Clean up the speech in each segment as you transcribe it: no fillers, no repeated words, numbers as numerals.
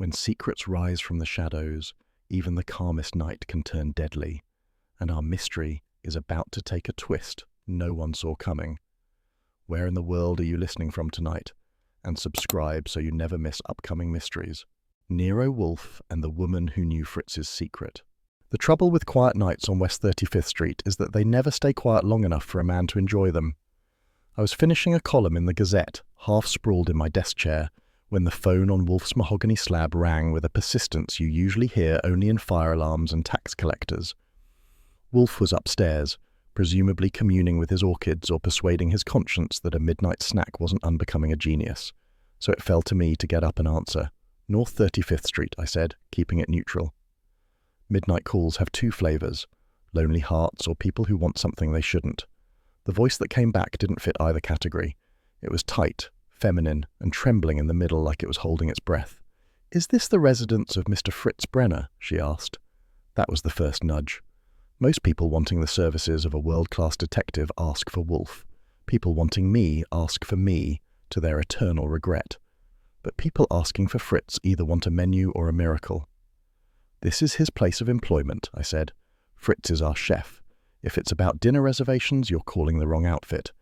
When secrets rise from the shadows, even the calmest night can turn deadly, and our mystery is about to take a twist no one saw coming. Where in the world are you listening from tonight? And subscribe so you never miss upcoming mysteries. Nero Wolfe and the Woman Who Knew Fritz's Secret. The trouble with quiet nights on West 35th Street is that they never stay quiet long enough for a man to enjoy them. I was finishing a column in the Gazette, half sprawled in my desk chair, when the phone on Wolfe's mahogany slab rang with a persistence you usually hear only in fire alarms and tax collectors. Wolfe was upstairs, presumably communing with his orchids or persuading his conscience that a midnight snack wasn't unbecoming a genius, so it fell to me to get up and answer. North 35th Street, I said, keeping it neutral. Midnight calls have two flavors, lonely hearts or people who want something they shouldn't. The voice that came back didn't fit either category. It was tight, feminine, and trembling in the middle like it was holding its breath. "Is this the residence of Mr. Fritz Brenner?" she asked. That was the first nudge. Most people wanting the services of a world-class detective ask for Wolfe. People wanting me ask for me, to their eternal regret. But people asking for Fritz either want a menu or a miracle. "This is his place of employment," I said. "Fritz is our chef. If it's about dinner reservations, you're calling the wrong outfit.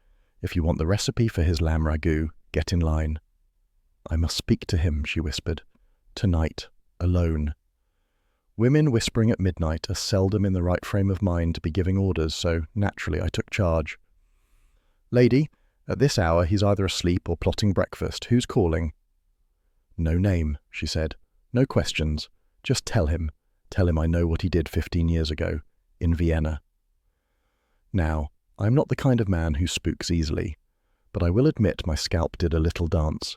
If you want the recipe for his lamb ragout, get in line." "I must speak to him," she whispered. "Tonight, alone." Women whispering at midnight are seldom in the right frame of mind to be giving orders, so naturally I took charge. "Lady, at this hour he's either asleep or plotting breakfast. Who's calling?" "No name," she said. "No questions. Just tell him. Tell him I know what he did 15 years ago, in Vienna." Now, I'm not the kind of man who spooks easily, but I will admit my scalp did a little dance.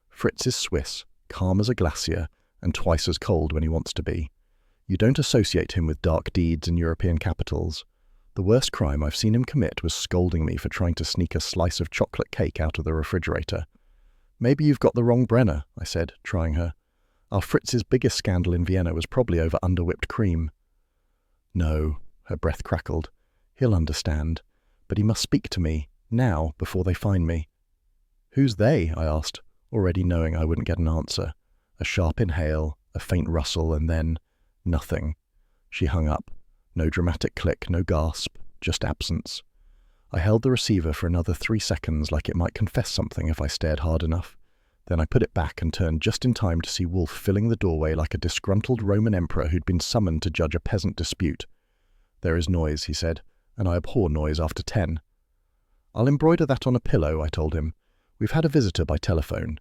Fritz is Swiss, calm as a glacier, and twice as cold when he wants to be. You don't associate him with dark deeds in European capitals. The worst crime I've seen him commit was scolding me for trying to sneak a slice of chocolate cake out of the refrigerator. "Maybe you've got the wrong Brenner," I said, trying her. "Our Fritz's biggest scandal in Vienna was probably over under-whipped cream." "No," her breath crackled. "He'll understand. But he must speak to me, now, before they find me." "Who's they?" I asked, already knowing I wouldn't get an answer. A sharp inhale, a faint rustle, and then nothing. She hung up. No dramatic click, no gasp, just absence. I held the receiver for another 3 seconds like it might confess something if I stared hard enough. Then I put it back and turned just in time to see Wolfe filling the doorway like a disgruntled Roman emperor who'd been summoned to judge a peasant dispute. "There is noise," he said, "and I abhor noise after 10. "I'll embroider that on a pillow," I told him. "We've had a visitor by telephone."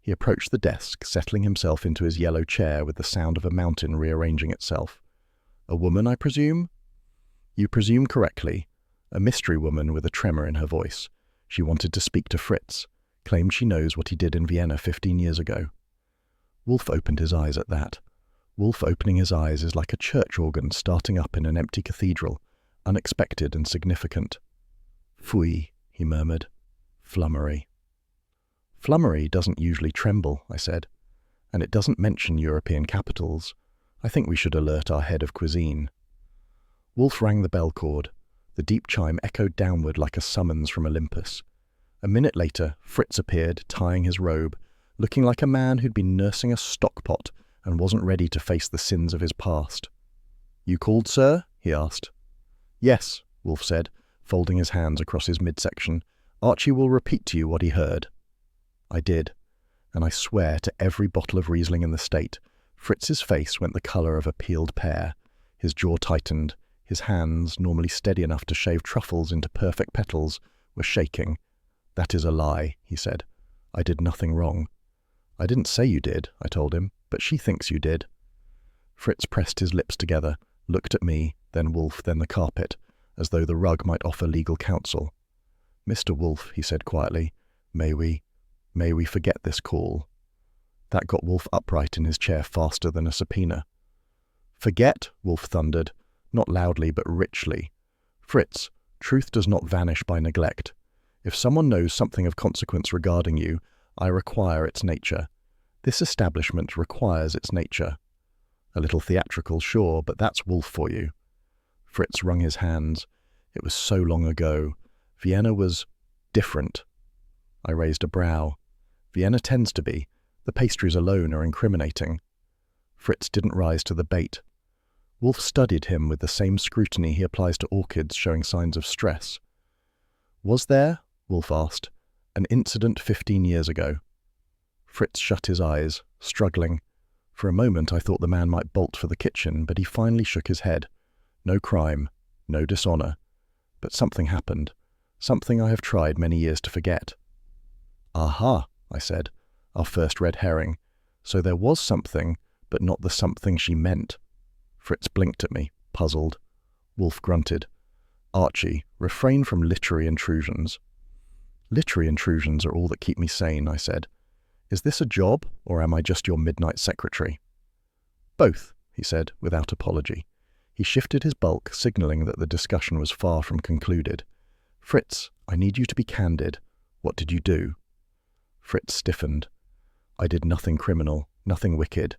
He approached the desk, settling himself into his yellow chair with the sound of a mountain rearranging itself. "A woman, I presume?" "You presume correctly. A mystery woman with a tremor in her voice. She wanted to speak to Fritz, claimed she knows what he did in Vienna 15 years ago." Wolfe opened his eyes at that. Wolfe opening his eyes is like a church organ starting up in an empty cathedral, unexpected and significant. "Phooey," he murmured. "Flummery." "Flummery doesn't usually tremble," I said. "And it doesn't mention European capitals. I think we should alert our head of cuisine." Wolfe rang the bell cord. The deep chime echoed downward like a summons from Olympus. A minute later, Fritz appeared, tying his robe, looking like a man who'd been nursing a stockpot and wasn't ready to face the sins of his past. "You called, sir?" he asked. "Yes," Wolfe said, folding his hands across his midsection. "Archie will repeat to you what he heard." I did, and I swear to every bottle of Riesling in the state, Fritz's face went the colour of a peeled pear. His jaw tightened. His hands, normally steady enough to shave truffles into perfect petals, were shaking. "That is a lie," he said. "I did nothing wrong." "I didn't say you did," I told him, "but she thinks you did." Fritz pressed his lips together, looked at me, then Wolfe, then the carpet, as though the rug might offer legal counsel. "Mr. Wolfe," he said quietly, may we forget this call." That got Wolfe upright in his chair faster than a subpoena. "Forget?" Wolfe thundered, not loudly but richly. "Fritz, truth does not vanish by neglect. If someone knows something of consequence regarding you, I require its nature. This establishment requires its nature." A little theatrical, sure, but that's Wolfe for you. Fritz wrung his hands. It was so long ago. Vienna was different. I raised a brow. Vienna tends to be. The pastries alone are incriminating. Fritz didn't rise to the bait. Wolfe studied him with the same scrutiny he applies to orchids showing signs of stress. "Was there," Wolfe asked, "an incident 15 years ago?" Fritz shut his eyes, struggling. For a moment I thought the man might bolt for the kitchen, but he finally shook his head. No crime, no dishonor. But something happened, something I have tried many years to forget. "Aha," I said, our first red herring. So there was something, but not the something she meant. Fritz blinked at me, puzzled. Wolfe grunted. "Archie, refrain from literary intrusions." "Literary intrusions are all that keep me sane," I said. "Is this a job, or am I just your midnight secretary?" "Both," he said, without apology. He shifted his bulk, signaling that the discussion was far from concluded. "Fritz, I need you to be candid. What did you do?" Fritz stiffened. "I did nothing criminal, nothing wicked.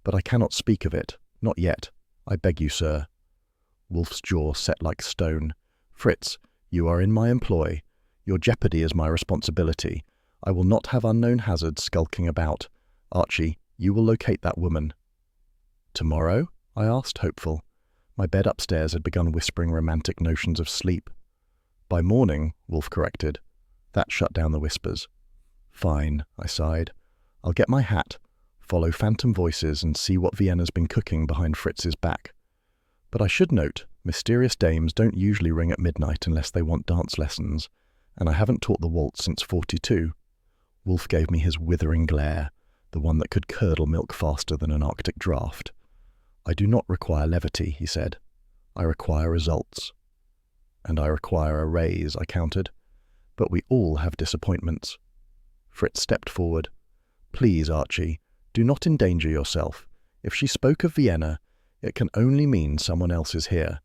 But I cannot speak of it, not yet. I beg you, sir." Wolfe's jaw set like stone. "Fritz, you are in my employ. Your jeopardy is my responsibility. I will not have unknown hazards skulking about. Archie, you will locate that woman." "Tomorrow?" I asked, hopeful. My bed upstairs had begun whispering romantic notions of sleep. "By morning," Wolfe corrected. That shut down the whispers. "Fine," I sighed. "I'll get my hat, follow phantom voices, and see what Vienna's been cooking behind Fritz's back. But I should note, mysterious dames don't usually ring at midnight unless they want dance lessons, and I haven't taught the waltz since 42. Wolfe gave me his withering glare, the one that could curdle milk faster than an Arctic draft. "I do not require levity," he said. "I require results." "And I require a raise," I countered. "But we all have disappointments." Fritz stepped forward. "Please, Archie, do not endanger yourself. If she spoke of Vienna, it can only mean someone else is here."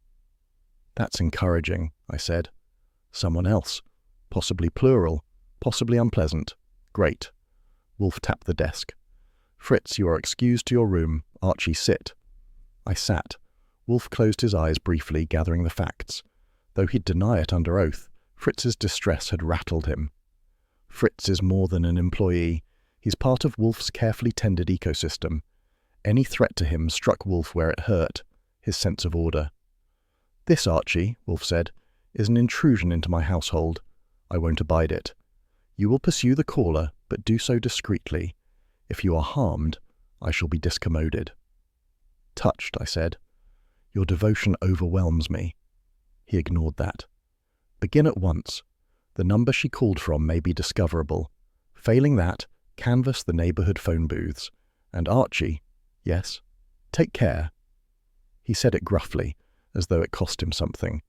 "That's encouraging," I said. "Someone else. Possibly plural, possibly unpleasant. Great." Wolfe tapped the desk. "Fritz, you are excused to your room. Archie, sit." I sat. Wolfe closed his eyes briefly, gathering the facts. Though he'd deny it under oath, Fritz's distress had rattled him. Fritz is more than an employee. He's part of Wolfe's carefully tended ecosystem. Any threat to him struck Wolfe where it hurt, his sense of order. "This, Archie," Wolfe said, "is an intrusion into my household. I won't abide it. You will pursue the caller, but do so discreetly. If you are harmed, I shall be discommoded." "Touched," I said. "Your devotion overwhelms me." He ignored that. "Begin at once. The number she called from may be discoverable. Failing that, canvass the neighborhood phone booths. And Archie—" "Yes?" "Take care." He said it gruffly, as though it cost him something.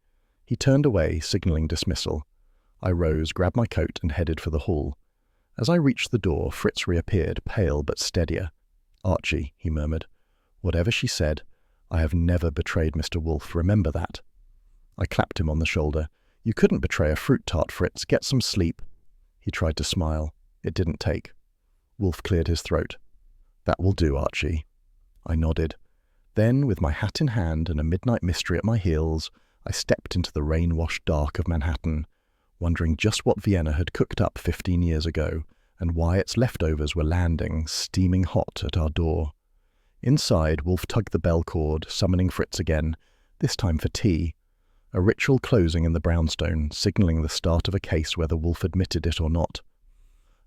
He turned away, signaling dismissal. I rose, grabbed my coat, and headed for the hall. As I reached the door, Fritz reappeared, pale but steadier. "Archie," he murmured, "whatever she said, I have never betrayed Mr. Wolfe. Remember that." I clapped him on the shoulder. "You couldn't betray a fruit tart, Fritz. Get some sleep." He tried to smile. It didn't take. Wolfe cleared his throat. "That will do, Archie." I nodded. Then, with my hat in hand and a midnight mystery at my heels, I stepped into the rain-washed dark of Manhattan, wondering just what Vienna had cooked up 15 years ago, and why its leftovers were landing, steaming hot, at our door. Inside, Wolfe tugged the bell cord, summoning Fritz again, this time for tea. A ritual closing in the brownstone, signaling the start of a case whether Wolfe admitted it or not.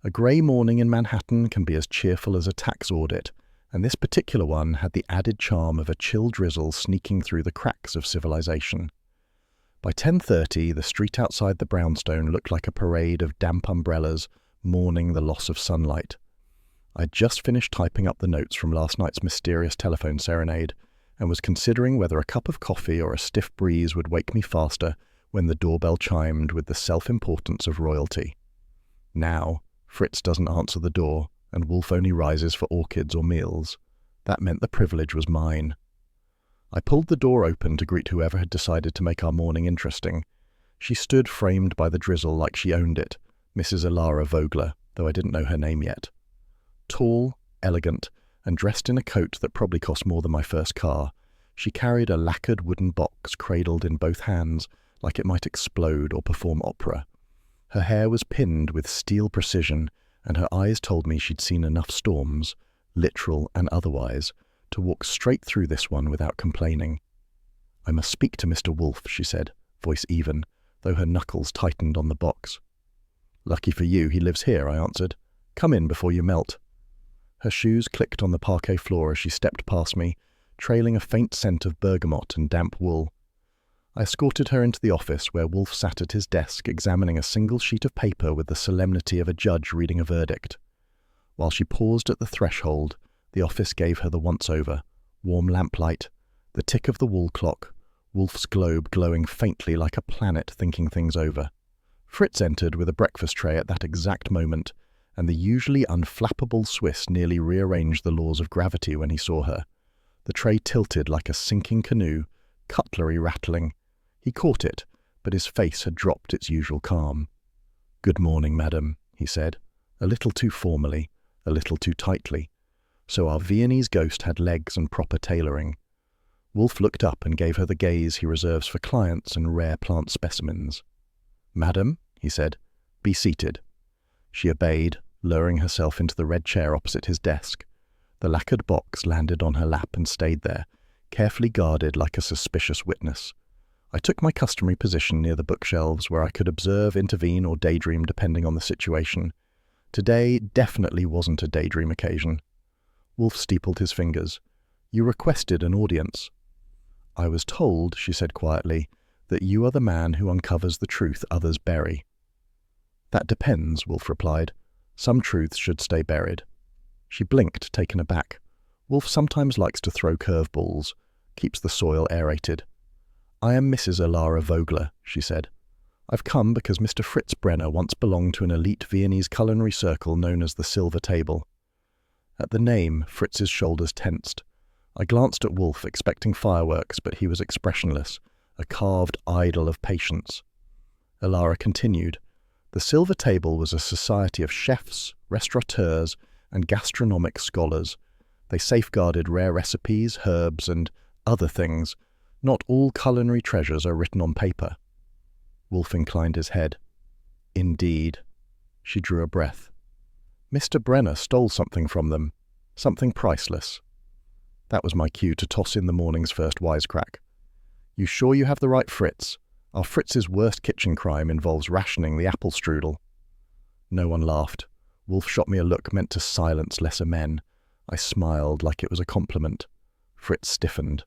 A grey morning in Manhattan can be as cheerful as a tax audit, and this particular one had the added charm of a chill drizzle sneaking through the cracks of civilization. By 10:30, the street outside the brownstone looked like a parade of damp umbrellas mourning the loss of sunlight. I'd just finished typing up the notes from last night's mysterious telephone serenade, and was considering whether a cup of coffee or a stiff breeze would wake me faster when the doorbell chimed with the self-importance of royalty. Now, Fritz doesn't answer the door, and Wolfe only rises for orchids or meals. That meant the privilege was mine. I pulled the door open to greet whoever had decided to make our morning interesting. She stood framed by the drizzle like she owned it, Mrs. Elara Vogler, though I didn't know her name yet. Tall, elegant, and dressed in a coat that probably cost more than my first car, she carried a lacquered wooden box cradled in both hands like it might explode or perform opera. Her hair was pinned with steel precision, and her eyes told me she'd seen enough storms, literal and otherwise, to walk straight through this one without complaining. "I must speak to Mr. Wolfe," she said, voice even, though her knuckles tightened on the box. "Lucky for you, he lives here," I answered. "Come in before you melt." Her shoes clicked on the parquet floor as she stepped past me, trailing a faint scent of bergamot and damp wool. I escorted her into the office where Wolfe sat at his desk examining a single sheet of paper with the solemnity of a judge reading a verdict. While she paused at the threshold, the office gave her the once-over, warm lamplight, the tick of the wall clock, Wolfe's globe glowing faintly like a planet thinking things over. Fritz entered with a breakfast tray at that exact moment, and the usually unflappable Swiss nearly rearranged the laws of gravity when he saw her. The tray tilted like a sinking canoe, cutlery rattling. He caught it, but his face had dropped its usual calm. "Good morning, madam," he said, a little too formally, a little too tightly. So our Viennese ghost had legs and proper tailoring. Wolfe looked up and gave her the gaze he reserves for clients and rare plant specimens. "Madam," he said, "be seated." She obeyed, lowering herself into the red chair opposite his desk. The lacquered box landed on her lap and stayed there, carefully guarded like a suspicious witness. I took my customary position near the bookshelves where I could observe, intervene, or daydream depending on the situation. Today definitely wasn't a daydream occasion. Wolfe steepled his fingers. "You requested an audience." "I was told," she said quietly, "that you are the man who uncovers the truth others bury." "That depends," Wolfe replied. "Some truths should stay buried." She blinked, taken aback. Wolfe sometimes likes to throw curveballs, keeps the soil aerated. "I am Mrs. Alara Vogler," she said. "I've come because Mr. Fritz Brenner once belonged to an elite Viennese culinary circle known as the Silver Table." At the name, Fritz's shoulders tensed. I glanced at Wolfe, expecting fireworks, but he was expressionless, a carved idol of patience. Alara continued. "The Silver Table was a society of chefs, restaurateurs, and gastronomic scholars. They safeguarded rare recipes, herbs, and other things. Not all culinary treasures are written on paper." Wolfe inclined his head. "Indeed." She drew a breath. "Mr. Brenner stole something from them, something priceless." That was my cue to toss in the morning's first wisecrack. "You sure you have the right Fritz? Our Fritz's worst kitchen crime involves rationing the apple strudel." No one laughed. Wolfe shot me a look meant to silence lesser men. I smiled like it was a compliment. Fritz stiffened.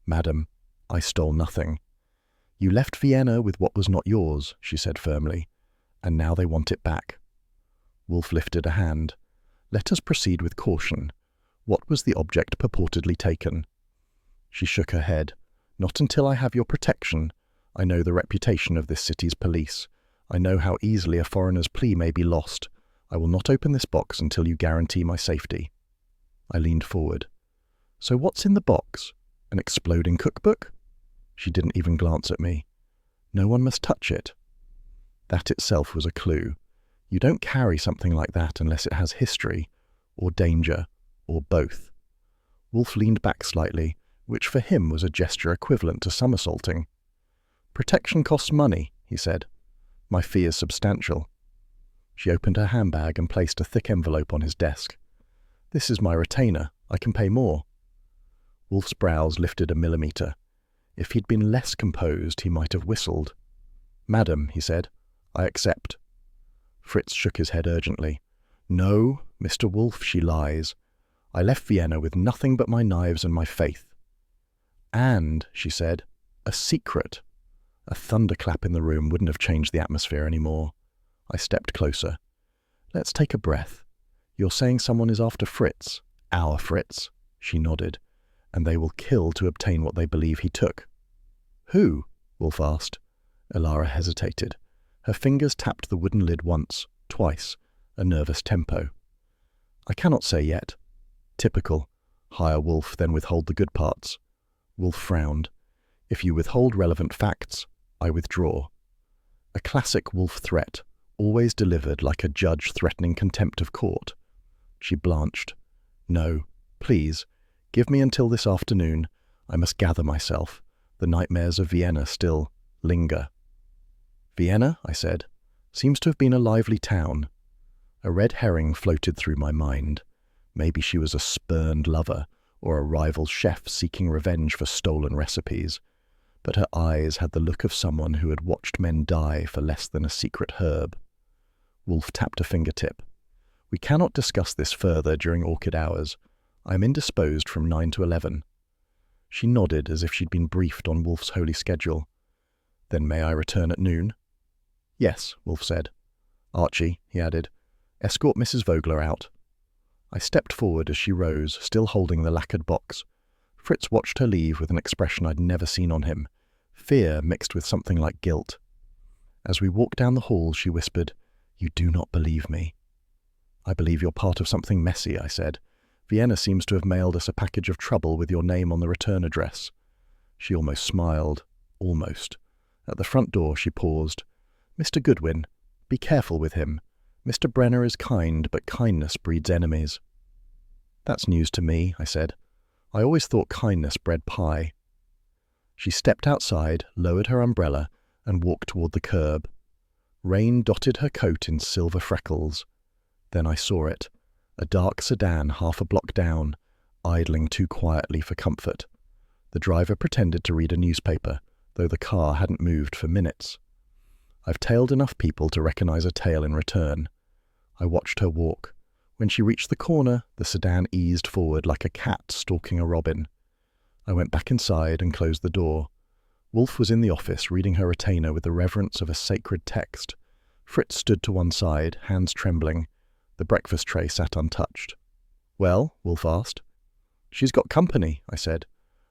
"Madam, I stole nothing." "You left Vienna with what was not yours," she said firmly, "and now they want it back." Wolfe lifted a hand. "Let us proceed with caution. What was the object purportedly taken?" She shook her head. "Not until I have your protection. I know the reputation of this city's police. I know how easily a foreigner's plea may be lost. I will not open this box until you guarantee my safety." I leaned forward. "So what's in the box? An exploding cookbook?" She didn't even glance at me. "No one must touch it." That itself was a clue. You don't carry something like that unless it has history, or danger, or both. Wolfe leaned back slightly, which for him was a gesture equivalent to somersaulting. "Protection costs money," he said. "My fee is substantial." She opened her handbag and placed a thick envelope on his desk. "This is my retainer. I can pay more." Wolfe's brows lifted a millimetre. If he'd been less composed, he might have whistled. "Madam," he said, "I accept." Fritz shook his head urgently. "No, Mr. Wolfe, she lies. I left Vienna with nothing but my knives and my faith." "And," she said, "a secret." A thunderclap in the room wouldn't have changed the atmosphere anymore. I stepped closer. "Let's take a breath. You're saying someone is after Fritz, our Fritz?" She nodded. "And they will kill to obtain what they believe he took." "Who?" Wolfe asked. Alara hesitated. Her fingers tapped the wooden lid once, twice, a nervous tempo. "I cannot say yet." Typical. Hire Wolfe, then withhold the good parts. Wolfe frowned. "If you withhold relevant facts, I withdraw." A classic Wolfe threat, always delivered like a judge threatening contempt of court. She blanched. "No, please, give me until this afternoon. I must gather myself. The nightmares of Vienna still linger." "Vienna," I said, "seems to have been a lively town." A red herring floated through my mind. Maybe she was a spurned lover, or a rival chef seeking revenge for stolen recipes, but her eyes had the look of someone who had watched men die for less than a secret herb. Wolfe tapped a fingertip. "We cannot discuss this further during orchid hours. I am indisposed from 9 to 11. She nodded as if she'd been briefed on Wolfe's holy schedule. "Then may I return at noon?" "Yes," Wolfe said. "Archie," he added, "escort Mrs. Vogler out." I stepped forward as she rose, still holding the lacquered box. Fritz watched her leave with an expression I'd never seen on him, fear mixed with something like guilt. As we walked down the hall, she whispered, "You do not believe me." "I believe you're part of something messy," I said. "Vienna seems to have mailed us a package of trouble with your name on the return address." She almost smiled. Almost. At the front door, she paused. "Mr. Goodwin, be careful with him. Mr. Brenner is kind, but kindness breeds enemies." "That's news to me," I said. "I always thought kindness bred pie." She stepped outside, lowered her umbrella, and walked toward the curb. Rain dotted her coat in silver freckles. Then I saw it, a dark sedan half a block down, idling too quietly for comfort. The driver pretended to read a newspaper, though the car hadn't moved for minutes. I've tailed enough people to recognize a tail in return. I watched her walk. When she reached the corner, the sedan eased forward like a cat stalking a robin. I went back inside and closed the door. Wolfe was in the office, reading her retainer with the reverence of a sacred text. Fritz stood to one side, hands trembling. The breakfast tray sat untouched. "Well?" Wolfe asked. "She's got company," I said.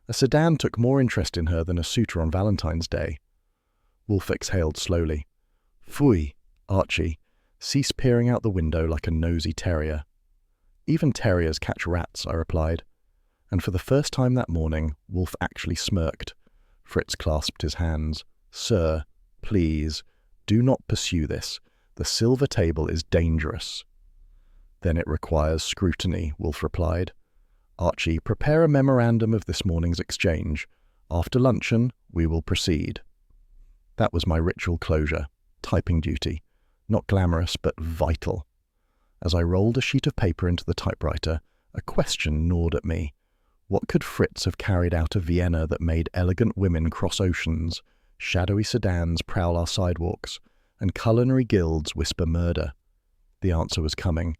"A sedan took more interest in her than a suitor on Valentine's Day." Wolfe exhaled slowly. "Phooey, Archie. Cease peering out the window like a nosy terrier." "Even terriers catch rats," I replied. And for the first time that morning, Wolfe actually smirked. Fritz clasped his hands. "Sir, please, do not pursue this. The silver table is dangerous." "Then it requires scrutiny," Wolfe replied. "Archie, prepare a memorandum of this morning's exchange. After luncheon, we will proceed." That was my ritual closure. Typing duty. Not glamorous, but vital. As I rolled a sheet of paper into the typewriter, a question gnawed at me. What could Fritz have carried out of Vienna that made elegant women cross oceans, shadowy sedans prowl our sidewalks, and culinary guilds whisper murder? The answer was coming,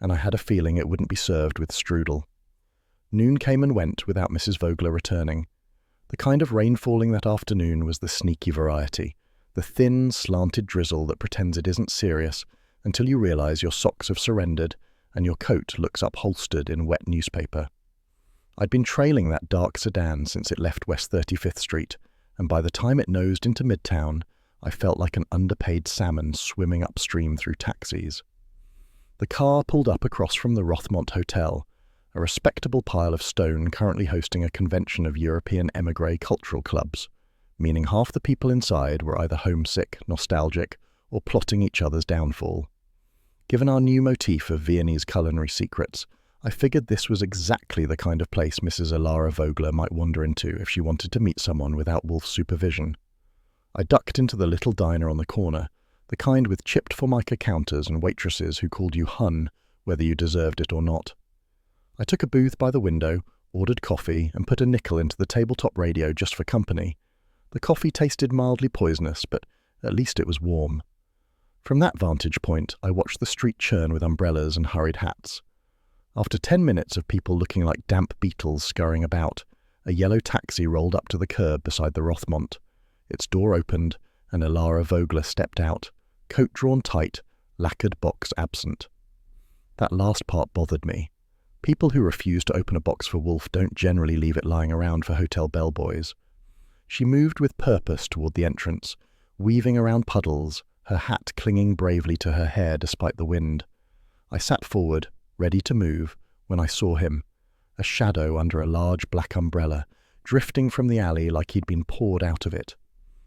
and I had a feeling it wouldn't be served with strudel. Noon came and went without Mrs. Vogler returning. The kind of rain falling that afternoon was the sneaky variety, the thin, slanted drizzle that pretends it isn't serious until you realize your socks have surrendered and your coat looks upholstered in wet newspaper. I'd been trailing that dark sedan since it left West 35th Street, and by the time it nosed into Midtown, I felt like an underpaid salmon swimming upstream through taxis. The car pulled up across from the Rothmont Hotel, a respectable pile of stone currently hosting a convention of European émigré cultural clubs, meaning half the people inside were either homesick, nostalgic, or plotting each other's downfall. Given our new motif of Viennese culinary secrets, I figured this was exactly the kind of place Mrs. Alara Vogler might wander into if she wanted to meet someone without Wolfe's supervision. I ducked into the little diner on the corner, the kind with chipped formica counters and waitresses who called you Hun, whether you deserved it or not. I took a booth by the window, ordered coffee, and put a nickel into the tabletop radio just for company. The coffee tasted mildly poisonous, but at least it was warm. From that vantage point, I watched the street churn with umbrellas and hurried hats. After 10 minutes of people looking like damp beetles scurrying about, a yellow taxi rolled up to the curb beside the Rothmont. Its door opened, and Alara Vogler stepped out, coat drawn tight, lacquered box absent. That last part bothered me. People who refuse to open a box for Wolfe don't generally leave it lying around for hotel bellboys. She moved with purpose toward the entrance, weaving around puddles, her hat clinging bravely to her hair despite the wind. I sat forward, ready to move, when I saw him, a shadow under a large black umbrella, drifting from the alley like he'd been poured out of it.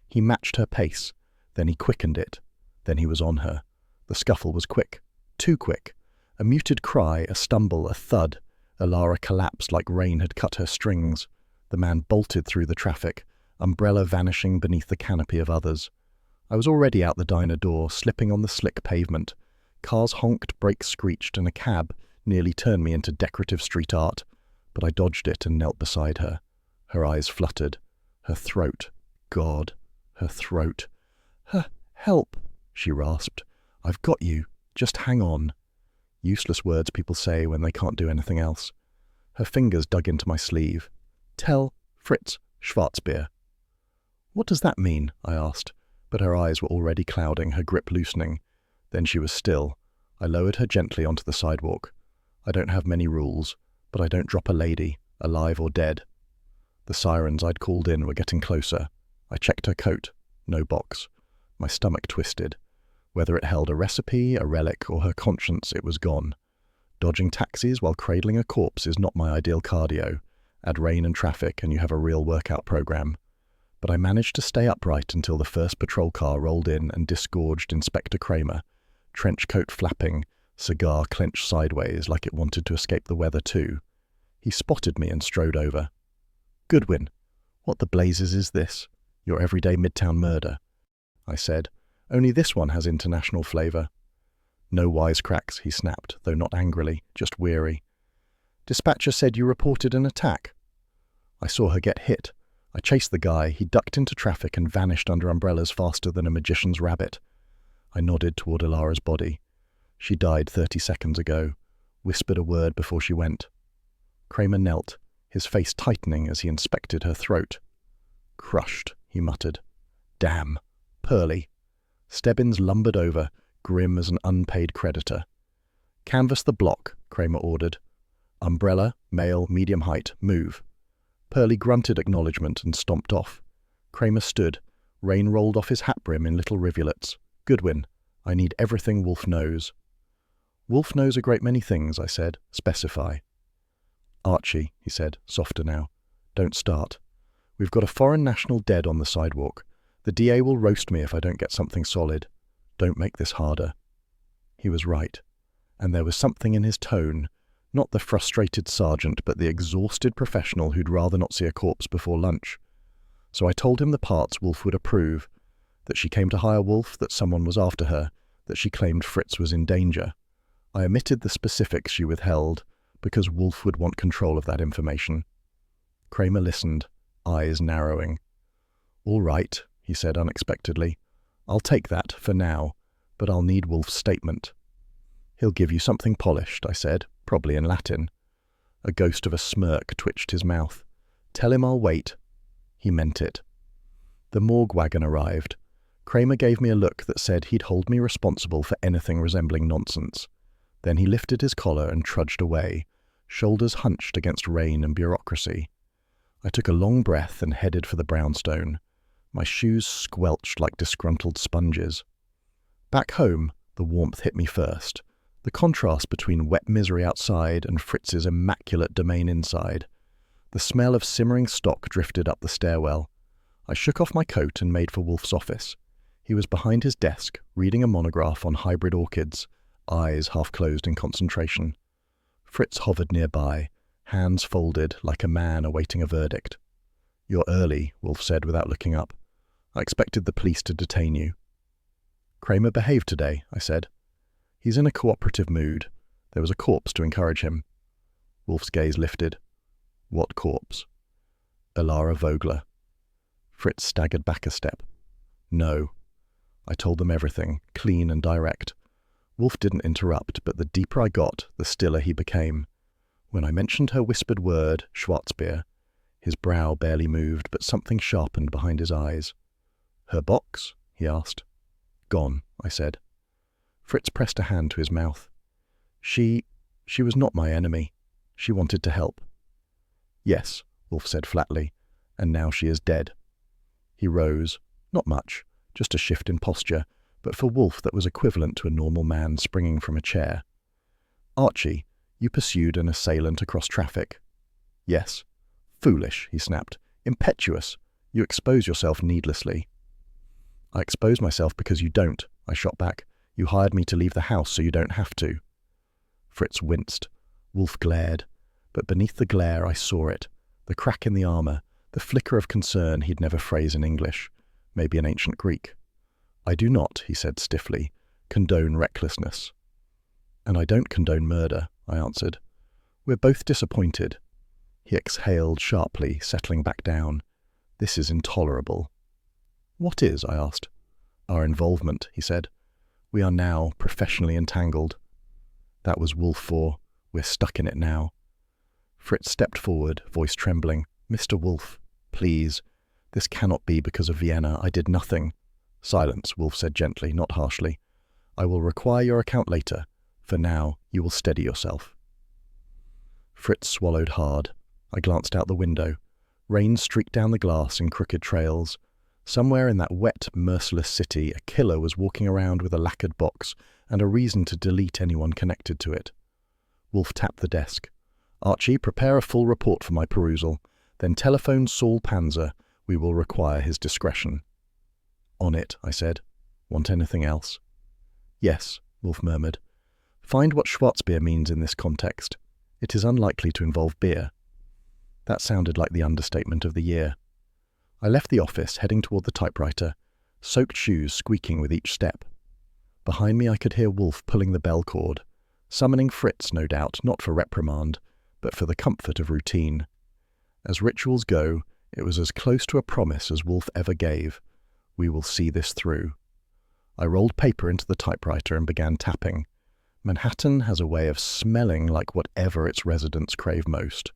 He matched her pace, then he quickened it, then he was on her. The scuffle was quick, too quick. A muted cry, a stumble, a thud. Alara collapsed like rain had cut her strings. The man bolted through the traffic, umbrella vanishing beneath the canopy of others. I was already out the diner door, slipping on the slick pavement. Cars honked, brakes screeched, and a cab nearly turned me into decorative street art. but I dodged it and knelt beside her. Her eyes fluttered. Her throat. God, her throat. Help, she rasped. I've got you. Just hang on. Useless words people say when they can't do anything else. Her fingers dug into my sleeve. Tell Fritz Schwarzbier. What does that mean? I asked, but her eyes were already clouding, her grip loosening. Then she was still. I lowered her gently onto the sidewalk. I don't have many rules, but I don't drop a lady, alive or dead. The sirens I'd called in were getting closer. I checked her coat. No box. My stomach twisted. Whether it held a recipe, a relic, or her conscience, it was gone. Dodging taxis while cradling a corpse is not my ideal cardio. Add rain and traffic and you have a real workout program. But I managed to stay upright until the first patrol car rolled in and disgorged Inspector Kramer, trench coat flapping, cigar clenched sideways like it wanted to escape the weather too. He spotted me and strode over. Goodwin, what the blazes is this? Your everyday midtown murder, I said. Only this one has international flavour. No wisecracks, he snapped, though not angrily, just weary. Dispatcher said you reported an attack. I saw her get hit. I chased the guy. He ducked into traffic and vanished under umbrellas faster than a magician's rabbit. I nodded toward Alara's body. She died 30 seconds ago, whispered a word before she went. Kramer knelt, his face tightening as he inspected her throat. Crushed, he muttered. Damn. Pearly. Stebbins lumbered over, grim as an unpaid creditor. Canvass the block, Kramer ordered. Umbrella, male, medium height, move. Pearly grunted acknowledgement and stomped off. Kramer stood. Rain rolled off his hat brim in little rivulets. Goodwin, I need everything Wolfe knows. Wolfe knows a great many things, I said. Specify. Archie, he said, softer now. Don't start. We've got a foreign national dead on the sidewalk. The DA will roast me if I don't get something solid. Don't make this harder. He was right. And there was something in his tone, not the frustrated sergeant, but the exhausted professional who'd rather not see a corpse before lunch. So I told him the parts Wolfe would approve, that she came to hire Wolfe, that someone was after her, that she claimed Fritz was in danger. I omitted the specifics she withheld, because Wolfe would want control of that information. Kramer listened, eyes narrowing. All right, he said unexpectedly. I'll take that for now, but I'll need Wolfe's statement. He'll give you something polished, I said, probably in Latin. A ghost of a smirk twitched his mouth. Tell him I'll wait. He meant it. The morgue wagon arrived. Kramer gave me a look that said he'd hold me responsible for anything resembling nonsense. Then he lifted his collar and trudged away, shoulders hunched against rain and bureaucracy. I took a long breath and headed for the brownstone. My shoes squelched like disgruntled sponges. Back home, the warmth hit me first. The contrast between wet misery outside and Fritz's immaculate domain inside. The smell of simmering stock drifted up the stairwell. I shook off my coat and made for Wolfe's office. He was behind his desk, reading a monograph on hybrid orchids, eyes half closed in concentration. Fritz hovered nearby, hands folded like a man awaiting a verdict. You're early, Wolfe said without looking up. I expected the police to detain you. Kramer behaved today, I said. He's in a cooperative mood. There was a corpse to encourage him. Wolfe's gaze lifted. What corpse? Alara Vogler. Fritz staggered back a step. No. I told them everything, clean and direct. Wolfe didn't interrupt, but the deeper I got, the stiller he became. When I mentioned her whispered word, Schwarzbier, his brow barely moved, but something sharpened behind his eyes. Her box? He asked. Gone, I said. Fritz pressed a hand to his mouth. She was not my enemy. She wanted to help. Yes, Wolfe said flatly, and now she is dead. He rose. Not much, just a shift in posture, but for Wolfe that was equivalent to a normal man springing from a chair. Archie, you pursued an assailant across traffic. Yes. Foolish, he snapped. Impetuous. You expose yourself needlessly. I expose myself because you don't, I shot back. You hired me to leave the house so you don't have to. Fritz winced. Wolfe glared. But beneath the glare I saw it. The crack in the armor, the flicker of concern he'd never phrase in English, maybe in ancient Greek. I do not, he said stiffly, condone recklessness. And I don't condone murder, I answered. We're both disappointed. He exhaled sharply, settling back down. This is intolerable. What is? I asked. Our involvement, he said. We are now professionally entangled. That was Wolfe 4. We're stuck in it now. Fritz stepped forward, voice trembling. Mr. Wolfe, please. This cannot be because of Vienna. I did nothing. Silence, Wolfe said gently, not harshly. I will require your account later. For now, you will steady yourself. Fritz swallowed hard. I glanced out the window. Rain streaked down the glass in crooked trails. Somewhere in that wet, merciless city, a killer was walking around with a lacquered box and a reason to delete anyone connected to it. Wolfe tapped the desk. Archie, prepare a full report for my perusal. Then telephone Saul Panzer. We will require his discretion. On it, I said. Want anything else? Yes, Wolfe murmured. Find what Schwarzbier means in this context. It is unlikely to involve beer. That sounded like the understatement of the year. I left the office, heading toward the typewriter, soaked shoes squeaking with each step. Behind me I could hear Wolfe pulling the bell cord, summoning Fritz, no doubt, not for reprimand, but for the comfort of routine. As rituals go, it was as close to a promise as Wolfe ever gave. We will see this through. I rolled paper into the typewriter and began tapping. Manhattan has a way of smelling like whatever its residents crave most.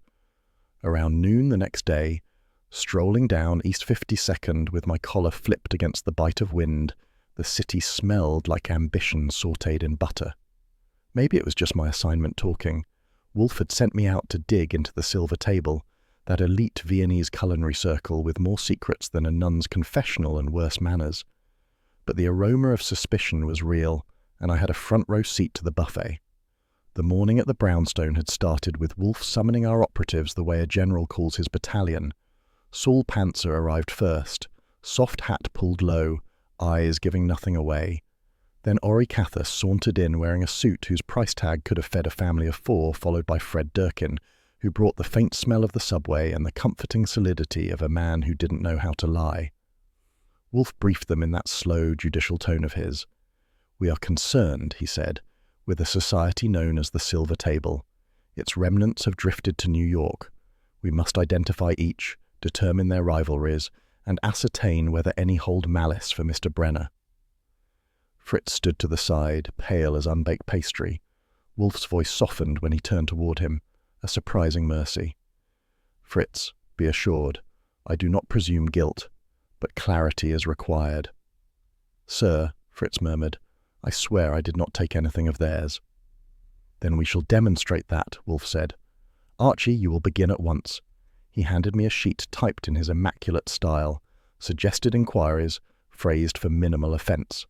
Around noon the next day, strolling down East 52nd with my collar flipped against the bite of wind, the city smelled like ambition sautéed in butter. Maybe it was just my assignment talking. Wolfe had sent me out to dig into the silver table, that elite Viennese culinary circle with more secrets than a nun's confessional and worse manners. But the aroma of suspicion was real, and I had a front-row seat to the buffet. The morning at the brownstone had started with Wolfe summoning our operatives the way a general calls his battalion. Saul Panzer arrived first, soft hat pulled low, eyes giving nothing away. Then Ori Cathas sauntered in wearing a suit whose price tag could have fed a family of 4, followed by Fred Durkin, who brought the faint smell of the subway and the comforting solidity of a man who didn't know how to lie. Wolfe briefed them in that slow, judicial tone of his. We are concerned, he said, with a society known as the Silver Table. Its remnants have drifted to New York. We must identify each, determine their rivalries, and ascertain whether any hold malice for Mr. Brenner. Fritz stood to the side, pale as unbaked pastry. Wolfe's voice softened when he turned toward him, a surprising mercy. Fritz, be assured, I do not presume guilt, but clarity is required. Sir, Fritz murmured, I swear I did not take anything of theirs. Then we shall demonstrate that, Wolfe said. Archie, you will begin at once. He handed me a sheet typed in his immaculate style, suggested inquiries, phrased for minimal offence.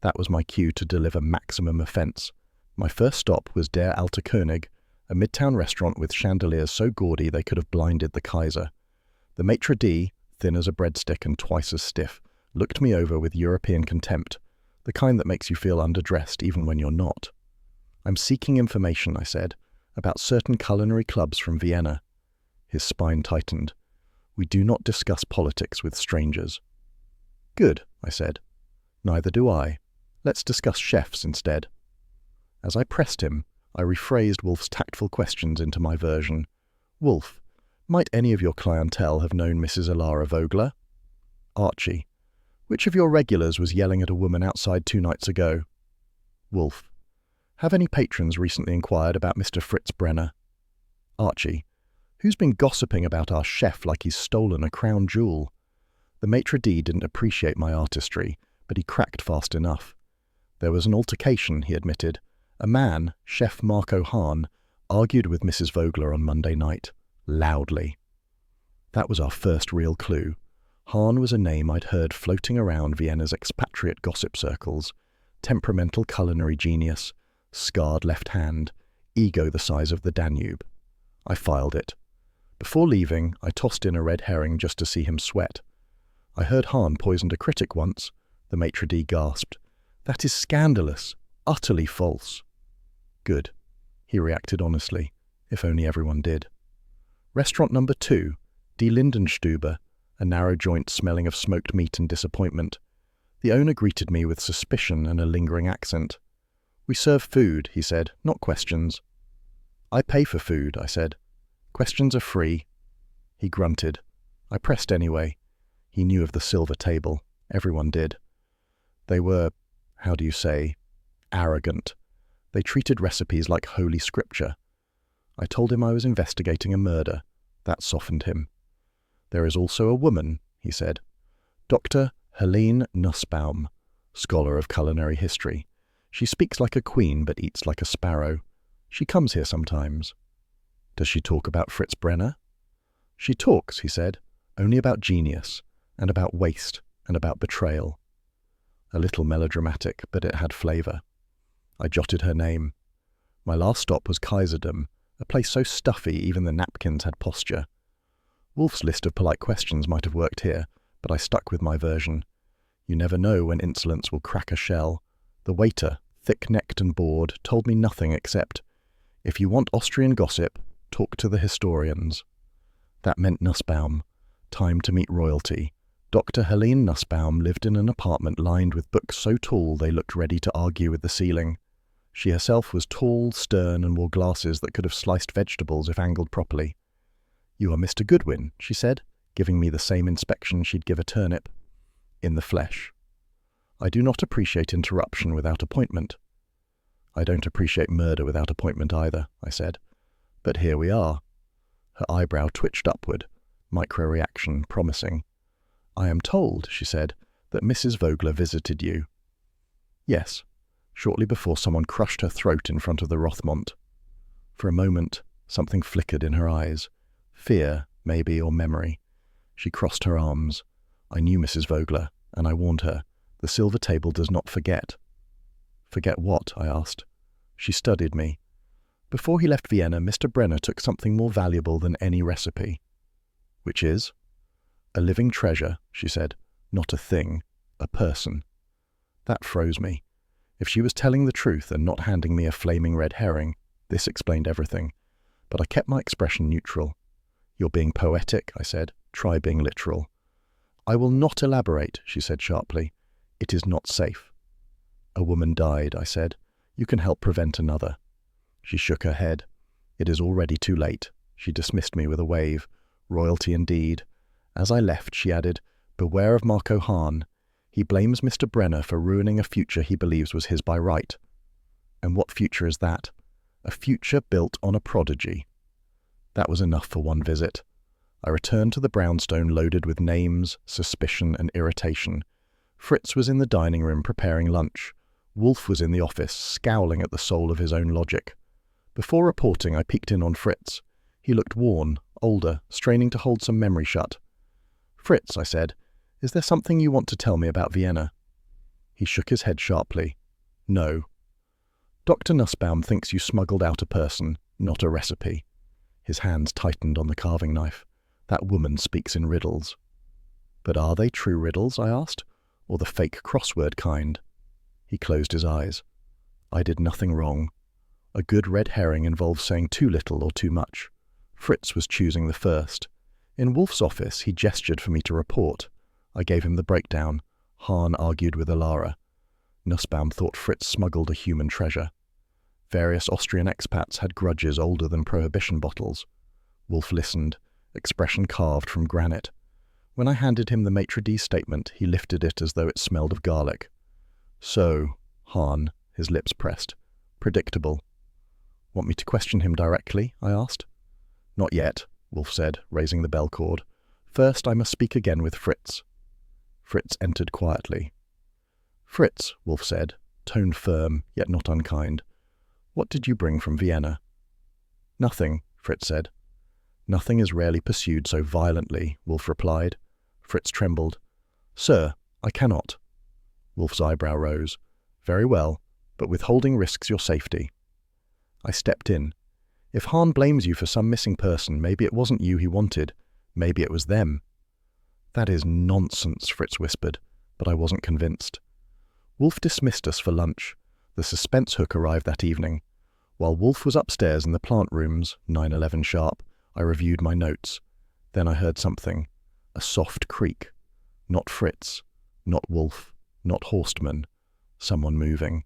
That was my cue to deliver maximum offence. My first stop was Der Alte König, a midtown restaurant with chandeliers so gaudy they could have blinded the Kaiser. The maitre d', thin as a breadstick and twice as stiff, looked me over with European contempt, the kind that makes you feel underdressed even when you're not. I'm seeking information, I said, about certain culinary clubs from Vienna. His spine tightened. We do not discuss politics with strangers. Good, I said. Neither do I. Let's discuss chefs instead. As I pressed him, I rephrased Wolfe's tactful questions into my version. Wolfe, might any of your clientele have known Mrs. Alara Vogler? Archie, which of your regulars was yelling at a woman outside 2 nights ago? Wolfe, have any patrons recently inquired about Mr. Fritz Brenner? Archie, who's been gossiping about our chef like he's stolen a crown jewel? The maitre d' didn't appreciate my artistry, but he cracked fast enough. There was an altercation, he admitted. A man, Chef Marco Hahn, argued with Mrs. Vogler on Monday night, loudly. That was our first real clue. Hahn was a name I'd heard floating around Vienna's expatriate gossip circles. Temperamental culinary genius, scarred left hand, ego the size of the Danube. I filed it. Before leaving, I tossed in a red herring just to see him sweat. I heard Hahn poisoned a critic once, the maitre d' gasped. That is scandalous, utterly false. Good, he reacted honestly, if only everyone did. Restaurant number 2, Die Lindenstube, a narrow joint smelling of smoked meat and disappointment. The owner greeted me with suspicion and a lingering accent. We serve food, he said, not questions. I pay for food, I said. Questions are free. He grunted. I pressed anyway. He knew of the silver table. Everyone did. They were, how do you say, arrogant. They treated recipes like holy scripture. I told him I was investigating a murder. That softened him. There is also a woman, he said. Dr. Helene Nussbaum, scholar of culinary history. She speaks like a queen but eats like a sparrow. She comes here sometimes. Does she talk about Fritz Brenner? She talks, he said, only about genius, and about waste, and about betrayal. A little melodramatic, but it had flavour. I jotted her name. My last stop was Kaiserdom, a place so stuffy even the napkins had posture. Wolfe's list of polite questions might have worked here, but I stuck with my version. You never know when insolence will crack a shell. The waiter, thick-necked and bored, told me nothing except, if you want Austrian gossip, talk to the historians. That meant Nussbaum. Time to meet royalty. Dr. Helene Nussbaum lived in an apartment lined with books so tall they looked ready to argue with the ceiling. She herself was tall, stern, and wore glasses that could have sliced vegetables if angled properly. You are Mr. Goodwin, she said, giving me the same inspection she'd give a turnip. In the flesh. I do not appreciate interruption without appointment. I don't appreciate murder without appointment either, I said. But here we are. Her eyebrow twitched upward, micro-reaction promising. I am told, she said, that Mrs. Vogler visited you. Yes, shortly before someone crushed her throat in front of the Rothmont. For a moment, something flickered in her eyes. Fear, maybe, or memory. She crossed her arms. I knew Mrs. Vogler, and I warned her. The silver table does not forget. Forget what? I asked. She studied me. Before he left Vienna, Mr. Brenner took something more valuable than any recipe. Which is? A living treasure, she said. Not a thing. A person. That froze me. If she was telling the truth and not handing me a flaming red herring, this explained everything. But I kept my expression neutral. You're being poetic, I said. Try being literal. I will not elaborate, she said sharply. It is not safe. A woman died, I said. You can help prevent another. She shook her head. It is already too late. She dismissed me with a wave. Royalty indeed. As I left, she added, beware of Marco Hahn. He blames Mr. Brenner for ruining a future he believes was his by right. And what future is that? A future built on a prodigy. That was enough for one visit. I returned to the brownstone loaded with names, suspicion, and irritation. Fritz was in the dining room preparing lunch. Wolfe was in the office, scowling at the soul of his own logic. Before reporting, I peeked in on Fritz. He looked worn, older, straining to hold some memory shut. Fritz, I said, is there something you want to tell me about Vienna? He shook his head sharply. No. Dr. Nussbaum thinks you smuggled out a person, not a recipe. His hands tightened on the carving knife. That woman speaks in riddles. But are they true riddles, I asked, or the fake crossword kind? He closed his eyes. I did nothing wrong. A good red herring involves saying too little or too much. Fritz was choosing the first. In Wolfe's office, he gestured for me to report. I gave him the breakdown. Hahn argued with Alara. Nussbaum thought Fritz smuggled a human treasure. Various Austrian expats had grudges older than prohibition bottles. Wolfe listened, expression carved from granite. When I handed him the maitre d's statement, he lifted it as though it smelled of garlic. So, Hahn, his lips pressed. Predictable. Want me to question him directly? I asked. Not yet, Wolfe said, raising the bell cord. First, I must speak again with Fritz. Fritz entered quietly. Fritz, Wolfe said, tone firm, yet not unkind. What did you bring from Vienna? Nothing, Fritz said. Nothing is rarely pursued so violently, Wolfe replied. Fritz trembled. Sir, I cannot. Wolfe's eyebrow rose. Very well, but withholding risks your safety. I stepped in. If Hahn blames you for some missing person, maybe it wasn't you he wanted. Maybe it was them. That is nonsense, Fritz whispered, but I wasn't convinced. Wolfe dismissed us for lunch. The suspense hook arrived that evening. While Wolfe was upstairs in the plant rooms, 9:11 sharp, I reviewed my notes. Then I heard something. A soft creak. Not Fritz. Not Wolfe. Not Horstman. Someone moving.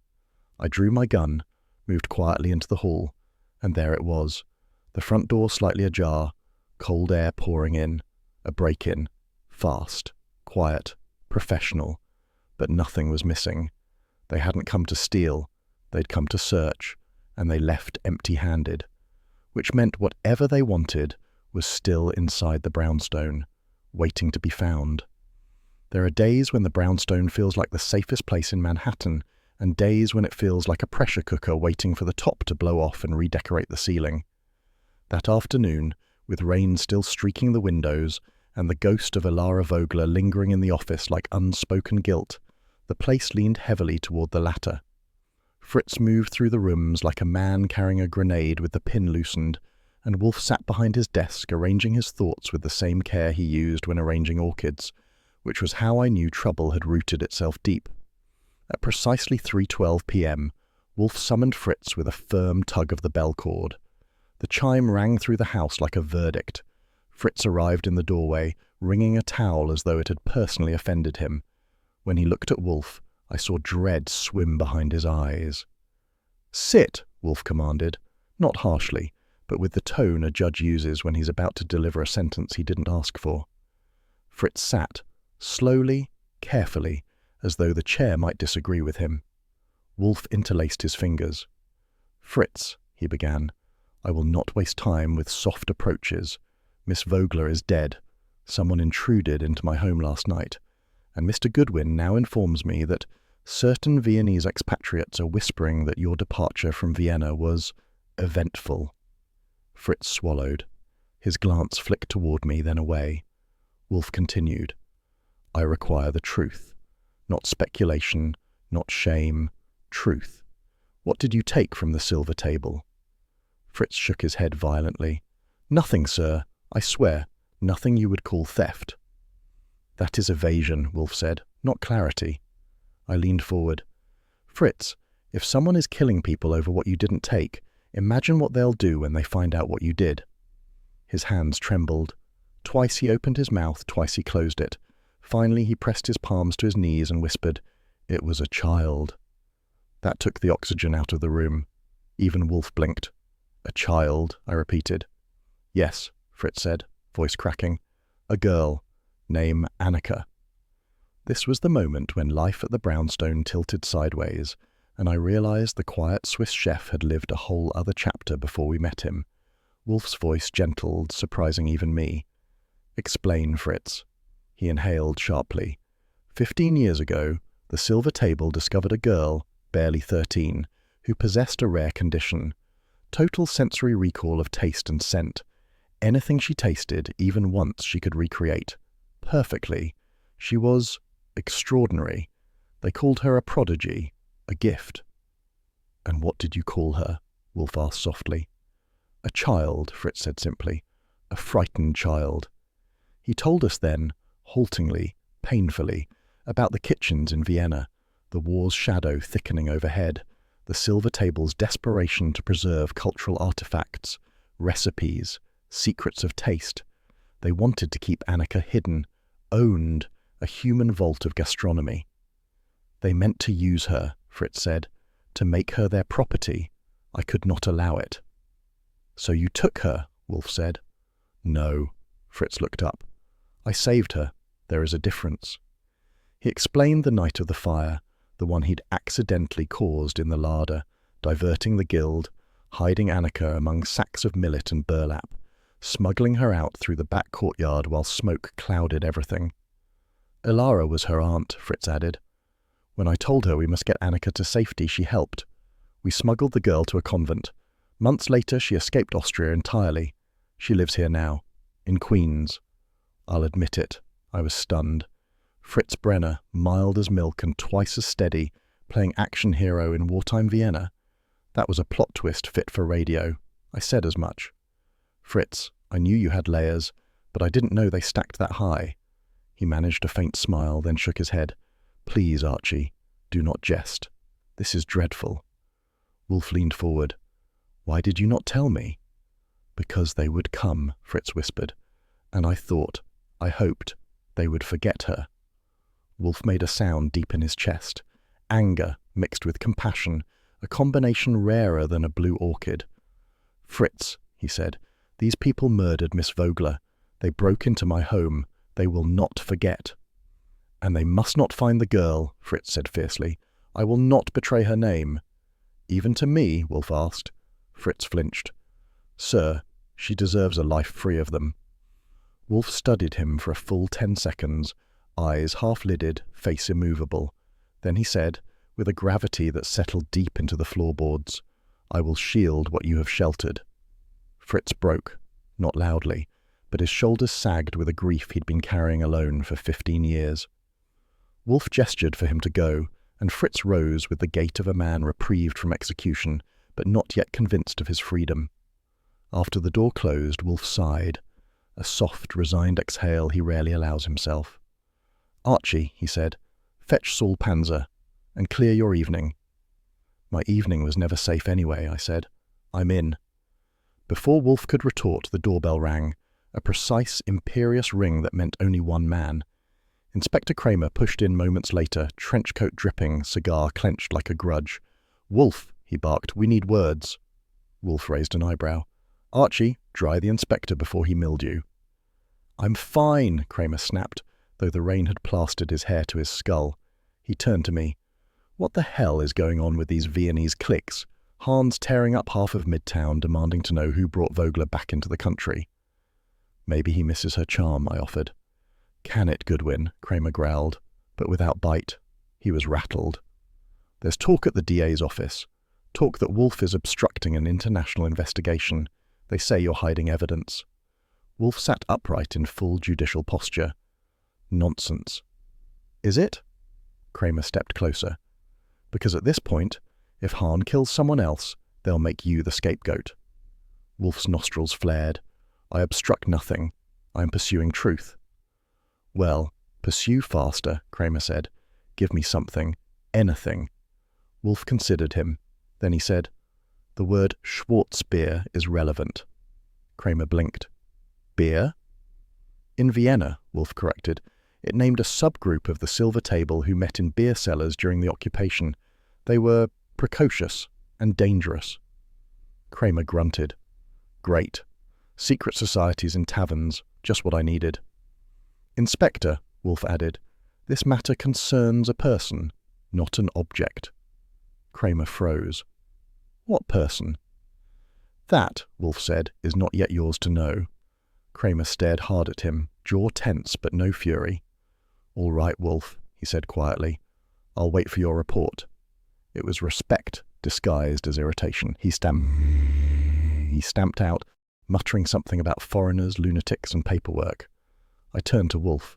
I drew my gun, moved quietly into the hall, and there it was. The front door slightly ajar, cold air pouring in, a break-in, fast, quiet, professional, but nothing was missing. They hadn't come to steal, they'd come to search, and they left empty-handed, which meant whatever they wanted was still inside the brownstone, waiting to be found. There are days when the brownstone feels like the safest place in Manhattan, and days when it feels like a pressure cooker waiting for the top to blow off and redecorate the ceiling. That afternoon, with rain still streaking the windows and the ghost of Ilara Vogler lingering in the office like unspoken guilt, the place leaned heavily toward the latter. Fritz moved through the rooms like a man carrying a grenade with the pin loosened, and Wolfe sat behind his desk arranging his thoughts with the same care he used when arranging orchids, which was how I knew trouble had rooted itself deep. At precisely 3:12 p.m., Wolfe summoned Fritz with a firm tug of the bell cord. The chime rang through the house like a verdict. Fritz arrived in the doorway, wringing a towel as though it had personally offended him. When he looked at Wolfe, I saw dread swim behind his eyes. "Sit," Wolfe commanded, not harshly, but with the tone a judge uses when he's about to deliver a sentence he didn't ask for. Fritz sat, slowly, carefully, as though the chair might disagree with him. Wolfe interlaced his fingers. "Fritz," he began, "I will not waste time with soft approaches. Miss Vogler is dead. Someone intruded into my home last night, and Mr. Goodwin now informs me that certain Viennese expatriates are whispering that your departure from Vienna was eventful." Fritz swallowed. His glance flicked toward me, then away. Wolfe continued, "I require the truth. Not speculation, not shame, truth. What did you take from the silver table?" Fritz shook his head violently. "Nothing, sir. I swear, nothing you would call theft." "That is evasion," Wolfe said, "not clarity." I leaned forward. "Fritz, if someone is killing people over what you didn't take, imagine what they'll do when they find out what you did." His hands trembled. Twice he opened his mouth, twice he closed it. Finally he pressed his palms to his knees and whispered, "It was a child." That took the oxygen out of the room. Even Wolfe blinked. "A child," I repeated. "Yes," Fritz said, voice cracking. "A girl. Name Annika." This was the moment when life at the brownstone tilted sideways, and I realized the quiet Swiss chef had lived a whole other chapter before we met him. Wolfe's voice gentled, surprising even me. "Explain, Fritz." He inhaled sharply. 15 years ago, the silver table discovered a girl, barely 13, who possessed a rare condition. Total sensory recall of taste and scent. Anything she tasted, even once, she could recreate. Perfectly. She was extraordinary. They called her a prodigy, a gift. "And what did you call her?" Wolfe asked softly. "A child," Fritz said simply. "A frightened child." He told us then, haltingly, painfully, about the kitchens in Vienna, the war's shadow thickening overhead, the silver table's desperation to preserve cultural artifacts, recipes, secrets of taste. They wanted to keep Annika hidden, owned, a human vault of gastronomy. "They meant to use her," Fritz said, "to make her their property. I could not allow it." "So you took her," Wolfe said. "No." Fritz looked up. "I saved her. There is a difference." He explained the night of the fire, the one he'd accidentally caused in the larder, diverting the guild, hiding Annika among sacks of millet and burlap, smuggling her out through the back courtyard while smoke clouded everything. "Ilara was her aunt," Fritz added. "When I told her we must get Annika to safety, she helped. We smuggled the girl to a convent. Months later, she escaped Austria entirely. She lives here now, in Queens." I'll admit it, I was stunned. Fritz Brenner, mild as milk and twice as steady, playing action hero in wartime Vienna. That was a plot twist fit for radio. I said as much. "Fritz, I knew you had layers, but I didn't know they stacked that high." He managed a faint smile, then shook his head. "Please, Archie, do not jest. This is dreadful." Wolfe leaned forward. "Why did you not tell me?" "Because they would come," Fritz whispered. "And I thought, I hoped, they would forget her." Wolfe made a sound deep in his chest. Anger mixed with compassion, a combination rarer than a blue orchid. "Fritz," he said. "These people murdered Miss Vogler. They broke into my home. They will not forget." "And they must not find the girl," Fritz said fiercely. "I will not betray her name." "Even to me?" Wolfe asked. Fritz flinched. "Sir, she deserves a life free of them." Wolfe studied him for a full 10 seconds, eyes half-lidded, face immovable. Then he said, with a gravity that settled deep into the floorboards, "I will shield what you have sheltered." Fritz broke, not loudly, but his shoulders sagged with a grief he'd been carrying alone for 15 years. Wolfe gestured for him to go, and Fritz rose with the gait of a man reprieved from execution, but not yet convinced of his freedom. After the door closed, Wolfe sighed, a soft, resigned exhale he rarely allows himself. "Archie," he said, "fetch Saul Panzer, and clear your evening." "My evening was never safe anyway," I said. "I'm in." Before Wolfe could retort, the doorbell rang, a precise, imperious ring that meant only one man. Inspector Kramer pushed in moments later, trenchcoat dripping, cigar clenched like a grudge. "Wolfe," he barked, "we need words." Wolfe raised an eyebrow. "Archie, dry the inspector before he mildew." "I'm fine," Kramer snapped, though the rain had plastered his hair to his skull. He turned to me. "What the hell is going on with these Viennese cliques? Hans tearing up half of Midtown, demanding to know who brought Vogler back into the country." "Maybe he misses her charm," I offered. "Can it, Goodwin?" Kramer growled, but without bite. He was rattled. "There's talk at the DA's office. Talk that Wolfe is obstructing an international investigation. They say you're hiding evidence." Wolfe sat upright in full judicial posture. "Nonsense." "Is it?" Kramer stepped closer. "Because at this point, if Hahn kills someone else, they'll make you the scapegoat." Wolfe's nostrils flared. "I obstruct nothing. I am pursuing truth." "Well, pursue faster," Kramer said. "Give me something. Anything." Wolfe considered him. Then he said, "The word Schwarzbier is relevant." Kramer blinked. "Beer?" "In Vienna," Wolfe corrected. "It named a subgroup of the Silver Table who met in beer cellars during the occupation. They were precocious and dangerous." Kramer grunted. "Great. Secret societies in taverns, just what I needed." "Inspector," Wolfe added, "this matter concerns a person, not an object." Kramer froze. "What person?" "That," Wolfe said, "is not yet yours to know." Kramer stared hard at him, jaw tense but no fury. "All right, Wolfe," he said quietly. "I'll wait for your report." It was respect disguised as irritation. He stamped out, muttering something about foreigners, lunatics, and paperwork. I turned to Wolfe.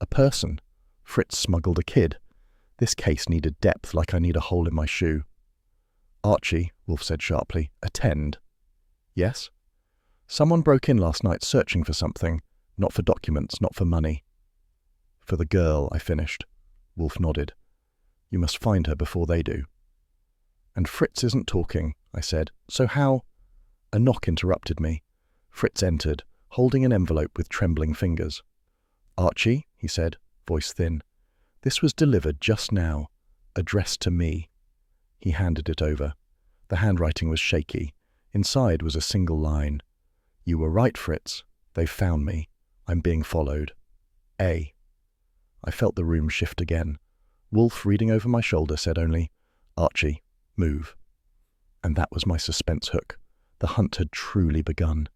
"A person. Fritz smuggled a kid. This case needed depth like I need a hole in my shoe." "Archie," Wolfe said sharply, "attend." "Yes?" "Someone broke in last night searching for something. Not for documents, not for money." "For the girl," I finished. Wolfe nodded. "You must find her before they do." "And Fritz isn't talking," I said. "So how—" A knock interrupted me. Fritz entered, holding an envelope with trembling fingers. "Archie," he said, voice thin. "This was delivered just now, addressed to me." He handed it over. The handwriting was shaky. Inside was a single line. "You were right, Fritz. They've found me. I'm being followed. A." I felt the room shift again. Wolfe, reading over my shoulder, said only, "Archie, move." And that was my suspense hook. The hunt had truly begun.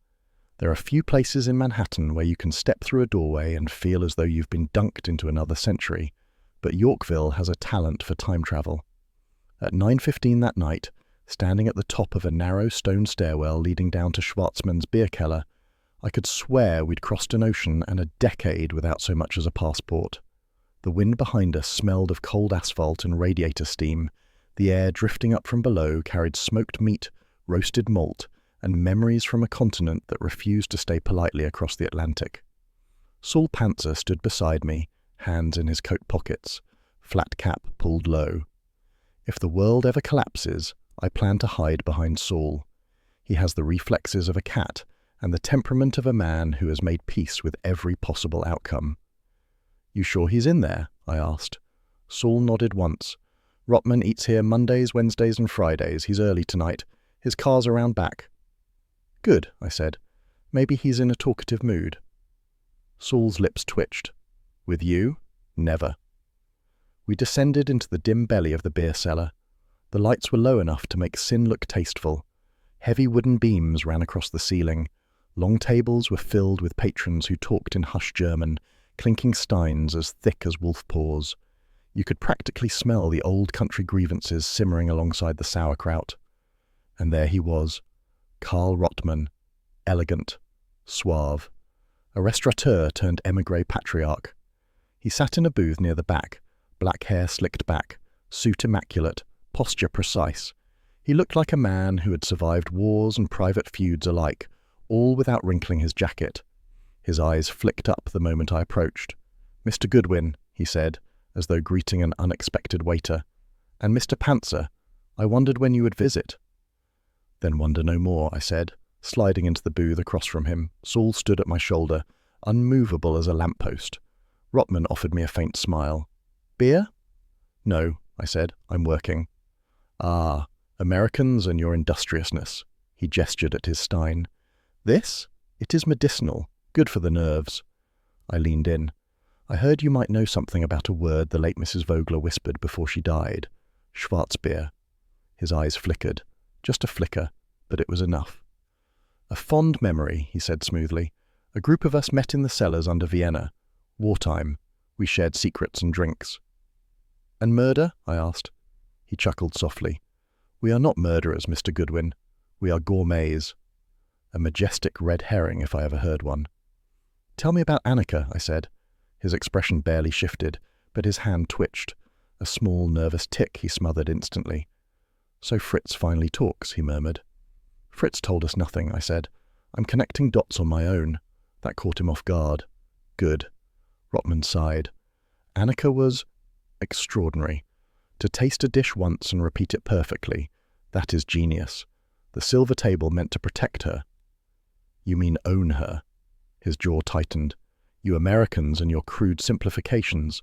There are few places in Manhattan where you can step through a doorway and feel as though you've been dunked into another century, but Yorkville has a talent for time travel. At 9:15 that night, standing at the top of a narrow stone stairwell leading down to Schwarzmann's beer cellar, I could swear we'd crossed an ocean and a decade without so much as a passport. The wind behind us smelled of cold asphalt and radiator steam. The air drifting up from below carried smoked meat, roasted malt, and memories from a continent that refused to stay politely across the Atlantic. Saul Panzer stood beside me, hands in his coat pockets, flat cap pulled low. If the world ever collapses, I plan to hide behind Saul. He has the reflexes of a cat and the temperament of a man who has made peace with every possible outcome. "You sure he's in there?" I asked. Saul nodded once. "Rotman eats here Mondays, Wednesdays, and Fridays. He's early tonight. His car's around back." Good, I said. Maybe he's in a talkative mood. Saul's lips twitched. With you? Never. We descended into the dim belly of the beer cellar. The lights were low enough to make sin look tasteful. Heavy wooden beams ran across the ceiling. Long tables were filled with patrons who talked in hushed German, clinking steins as thick as wolf paws. You could practically smell the old country grievances simmering alongside the sauerkraut. And there he was, Karl Rottmann, elegant, suave, a restaurateur turned émigré patriarch. He sat in a booth near the back, black hair slicked back, suit immaculate, posture precise. He looked like a man who had survived wars and private feuds alike, all without wrinkling his jacket. His eyes flicked up the moment I approached. "Mr. Goodwin," he said, as though greeting an unexpected waiter. "And Mr. Panzer, I wondered when you would visit." "Then wonder no more," I said, sliding into the booth across from him. Saul stood at my shoulder, unmovable as a lamppost. Rottmann offered me a faint smile. "Beer?" "No," I said, "I'm working." "Ah, Americans and your industriousness." He gestured at his stein. "This? It is medicinal, good for the nerves." I leaned in. "I heard you might know something about a word the late Mrs. Vogler whispered before she died. Schwarzbier." His eyes flickered. Just a flicker, but it was enough. "A fond memory," he said smoothly. "A group of us met in the cellars under Vienna. Wartime. We shared secrets and drinks." "And murder?" I asked. He chuckled softly. "We are not murderers, Mr. Goodwin. We are gourmets." A majestic red herring, if I ever heard one. "Tell me about Annika," I said. His expression barely shifted, but his hand twitched. A small, nervous tick he smothered instantly. "So Fritz finally talks," he murmured. "Fritz told us nothing," I said. "I'm connecting dots on my own." That caught him off guard. "Good." Rottmann sighed. "Annika was extraordinary. To taste a dish once and repeat it perfectly, that is genius. The silver table meant to protect her." "You mean own her?" His jaw tightened. "You Americans and your crude simplifications.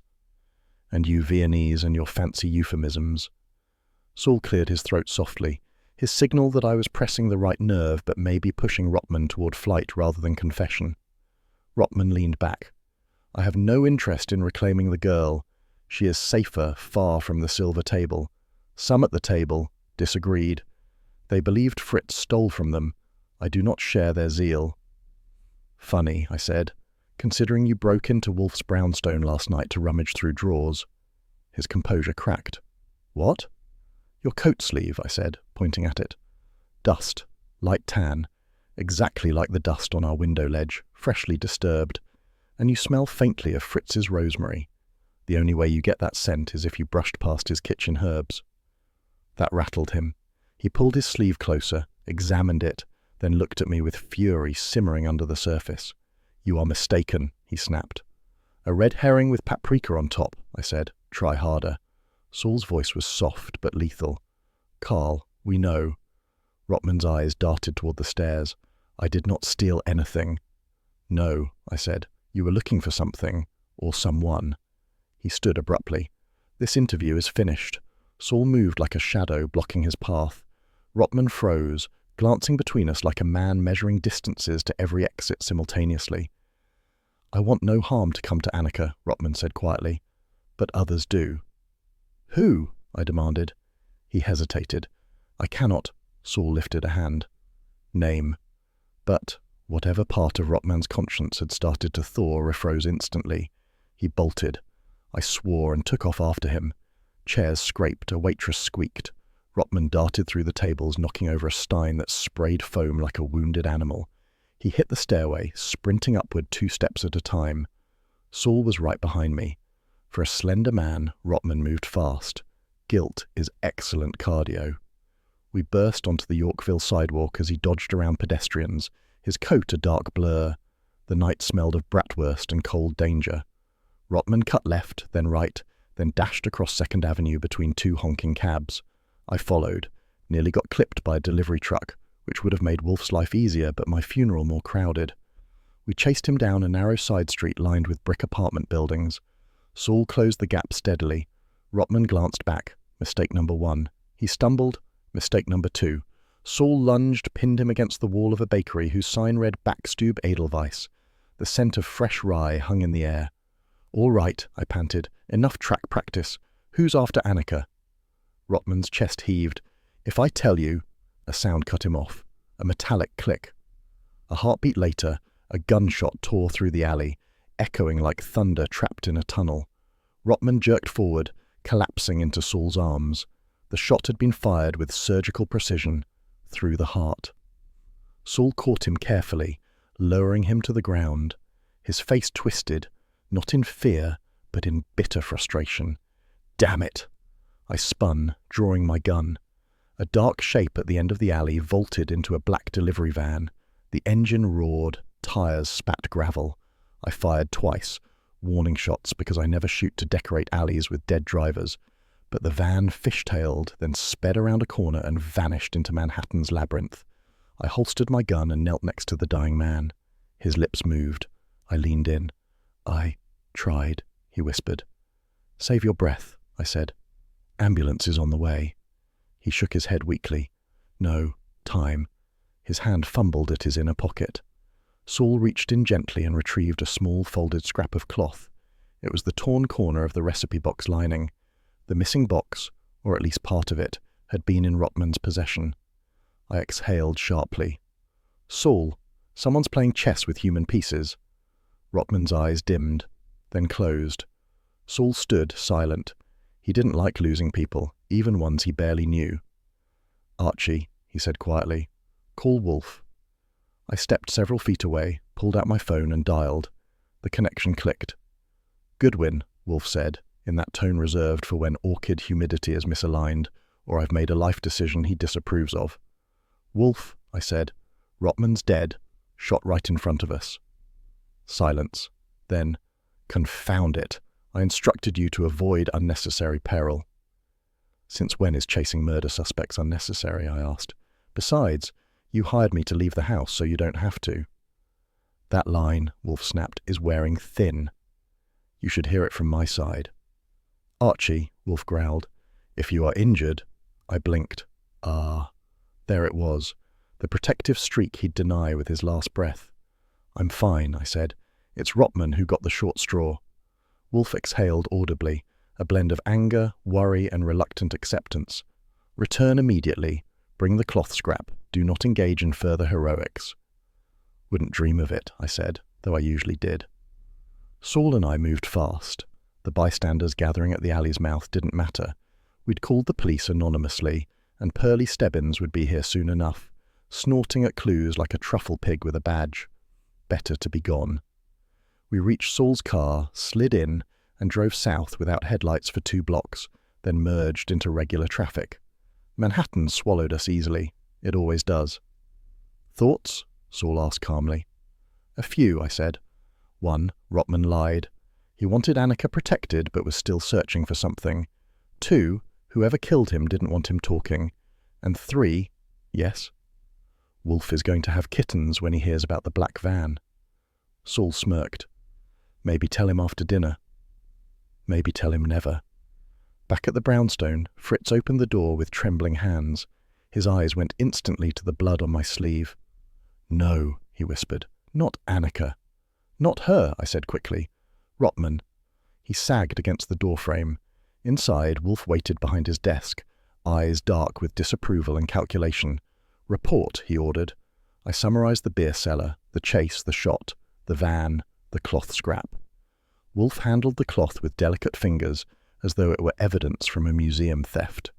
And you Viennese and your fancy euphemisms." Saul cleared his throat softly, his signal that I was pressing the right nerve but maybe pushing Rottmann toward flight rather than confession. Rottmann leaned back. "I have no interest in reclaiming the girl. She is safer far from the silver table. Some at the table disagreed. They believed Fritz stole from them. I do not share their zeal." "Funny," I said, "considering you broke into Wolfe's brownstone last night to rummage through drawers." His composure cracked. "What?" "Your coat sleeve," I said, pointing at it. "Dust, light tan, exactly like the dust on our window ledge, freshly disturbed. And you smell faintly of Fritz's rosemary. The only way you get that scent is if you brushed past his kitchen herbs." That rattled him. He pulled his sleeve closer, examined it, then looked at me with fury simmering under the surface. "You are mistaken," he snapped. "A red herring with paprika on top," I said. "Try harder." Saul's voice was soft but lethal. "Karl, we know." Rottmann's eyes darted toward the stairs. "I did not steal anything." "No," I said. "You were looking for something, or someone." He stood abruptly. "This interview is finished." Saul moved like a shadow, blocking his path. Rottmann froze, glancing between us like a man measuring distances to every exit simultaneously. "I want no harm to come to Annika," Rottmann said quietly. "But others do." "Who?" I demanded. He hesitated. "I cannot." Saul lifted a hand. "Name." But whatever part of Rottmann's conscience had started to thaw refroze instantly. He bolted. I swore and took off after him. Chairs scraped, a waitress squeaked. Rottmann darted through the tables, knocking over a stein that sprayed foam like a wounded animal. He hit the stairway, sprinting upward 2 steps at a time. Saul was right behind me. For a slender man, Rottmann moved fast. Guilt is excellent cardio. We burst onto the Yorkville sidewalk as he dodged around pedestrians, his coat a dark blur. The night smelled of bratwurst and cold danger. Rottmann cut left, then right, then dashed across 2nd Avenue between 2 honking cabs. I followed, nearly got clipped by a delivery truck, which would have made Wolfe's life easier but my funeral more crowded. We chased him down a narrow side street lined with brick apartment buildings. Saul closed the gap steadily. Rottmann glanced back. Mistake number 1. He stumbled. Mistake number 2. Saul lunged, pinned him against the wall of a bakery whose sign read Backstube Edelweiss. The scent of fresh rye hung in the air. "All right," I panted. "Enough track practice. Who's after Annika?" Rotman's chest heaved. "If I tell you—" A sound cut him off. A metallic click. A heartbeat later, a gunshot tore through the alley, echoing like thunder trapped in a tunnel. Rotman jerked forward, collapsing into Saul's arms. The shot had been fired with surgical precision, through the heart. Saul caught him carefully, lowering him to the ground. His face twisted, not in fear, but in bitter frustration. "Damn it!" I spun, drawing my gun. A dark shape at the end of the alley vaulted into a black delivery van. The engine roared, tires spat gravel. I fired twice, warning shots because I never shoot to decorate alleys with dead drivers. But the van fishtailed, then sped around a corner and vanished into Manhattan's labyrinth. I holstered my gun and knelt next to the dying man. His lips moved. I leaned in. "I tried," he whispered. "Save your breath," I said. "Ambulance is on the way." He shook his head weakly. "No, time." His hand fumbled at his inner pocket. Saul reached in gently and retrieved a small folded scrap of cloth. It was the torn corner of the recipe box lining. The missing box, or at least part of it, had been in Rotman's possession. I exhaled sharply. "Saul, someone's playing chess with human pieces." Rotman's eyes dimmed, then closed. Saul stood, silent. He didn't like losing people, even ones he barely knew. "Archie," he said quietly, "call Wolfe." I stepped several feet away, pulled out my phone and dialed. The connection clicked. "Goodwin," Wolfe said, in that tone reserved for when orchid humidity is misaligned, or I've made a life decision he disapproves of. "Wolfe," I said, "Rotman's dead, shot right in front of us." Silence. Then, "Confound it, I instructed you to avoid unnecessary peril." "Since when is chasing murder suspects unnecessary?" I asked. "Besides, you hired me to leave the house so you don't have to." "That line," Wolfe snapped, "is wearing thin. You should hear it from my side." "Archie," Wolfe growled, "if you are injured—" I blinked. Ah, there it was, the protective streak he'd deny with his last breath. "I'm fine," I said. "It's Rotman who got the short straw." Wolfe exhaled audibly, a blend of anger, worry, and reluctant acceptance. "Return immediately. Bring the cloth scrap. Do not engage in further heroics." "Wouldn't dream of it," I said, though I usually did. Saul and I moved fast. The bystanders gathering at the alley's mouth didn't matter. We'd called the police anonymously, and Pearlie Stebbins would be here soon enough, snorting at clues like a truffle pig with a badge. Better to be gone. We reached Saul's car, slid in, and drove south without headlights for 2 blocks, then merged into regular traffic. Manhattan swallowed us easily. It always does. "Thoughts?" Saul asked calmly. "A few," I said. 1. Rotman lied. He wanted Annika protected but was still searching for something. 2. Whoever killed him didn't want him talking. And 3. Yes? "Wolfe is going to have kittens when he hears about the black van." Saul smirked. "Maybe tell him after dinner." "Maybe tell him never." Back at the brownstone, Fritz opened the door with trembling hands. His eyes went instantly to the blood on my sleeve. "No," he whispered. "Not Annika." "Not her," I said quickly. "Rotman." He sagged against the doorframe. Inside, Wolfe waited behind his desk, eyes dark with disapproval and calculation. "Report," he ordered. I summarized the beer cellar, the chase, the shot, the van, the cloth scrap. Wolfe handled the cloth with delicate fingers, as though it were evidence from a museum theft.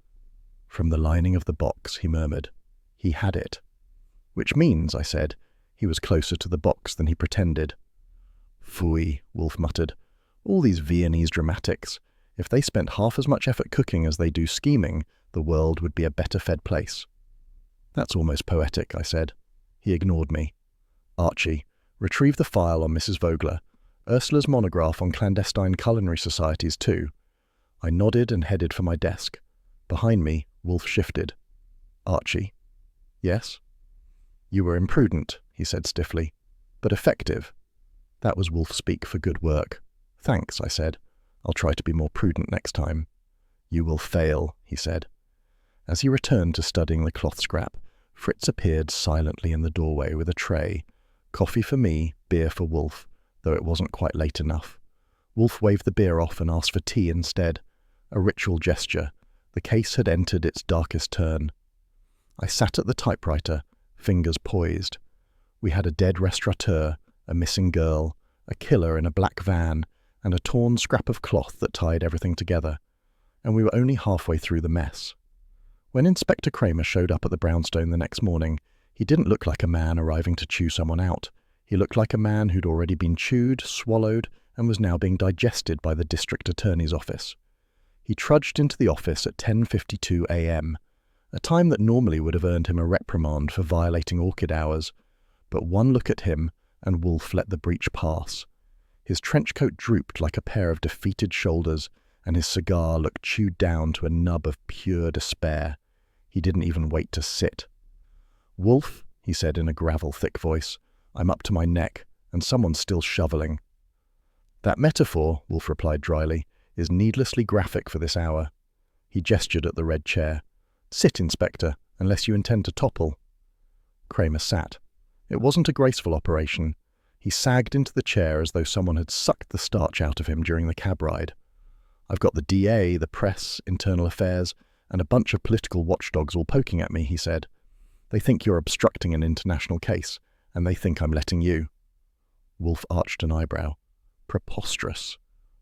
"From the lining of the box," he murmured. "He had it." "Which means," I said, "he was closer to the box than he pretended." "Phooey," Wolfe muttered. "All these Viennese dramatics. If they spent half as much effort cooking as they do scheming, the world would be a better-fed place." "That's almost poetic," I said. He ignored me. "Archie, retrieve the file on Mrs. Vogler. Ursula's monograph on clandestine culinary societies, too." I nodded and headed for my desk. Behind me, Wolfe shifted. "Archie." "Yes?" "You were imprudent," he said stiffly, "but effective." That was Wolfe speak for good work. "Thanks," I said. "I'll try to be more prudent next time." "You will fail," he said. As he returned to studying the cloth scrap, Fritz appeared silently in the doorway with a tray. Coffee for me, beer for Wolfe, though it wasn't quite late enough. Wolfe waved the beer off and asked for tea instead. A ritual gesture. The case had entered its darkest turn. I sat at the typewriter, fingers poised. We had a dead restaurateur, a missing girl, a killer in a black van, and a torn scrap of cloth that tied everything together. And we were only halfway through the mess. When Inspector Kramer showed up at the brownstone the next morning, he didn't look like a man arriving to chew someone out. He looked like a man who'd already been chewed, swallowed, and was now being digested by the district attorney's office. He trudged into the office at 10:52 a.m., a time that normally would have earned him a reprimand for violating orchid hours. But one look at him, and Wolfe let the breach pass. His trench coat drooped like a pair of defeated shoulders, and his cigar looked chewed down to a nub of pure despair. He didn't even wait to sit. "Wolfe," he said in a gravel-thick voice, "I'm up to my neck, and someone's still shoveling." "That metaphor," Wolfe replied dryly, "is needlessly graphic for this hour." He gestured at the red chair. "Sit, Inspector, unless you intend to topple." Kramer sat. It wasn't a graceful operation. He sagged into the chair as though someone had sucked the starch out of him during the cab ride. "I've got the DA, the press, internal affairs, and a bunch of political watchdogs all poking at me," he said. "They think you're obstructing an international case, and they think I'm letting you." Wolfe arched an eyebrow. "Preposterous."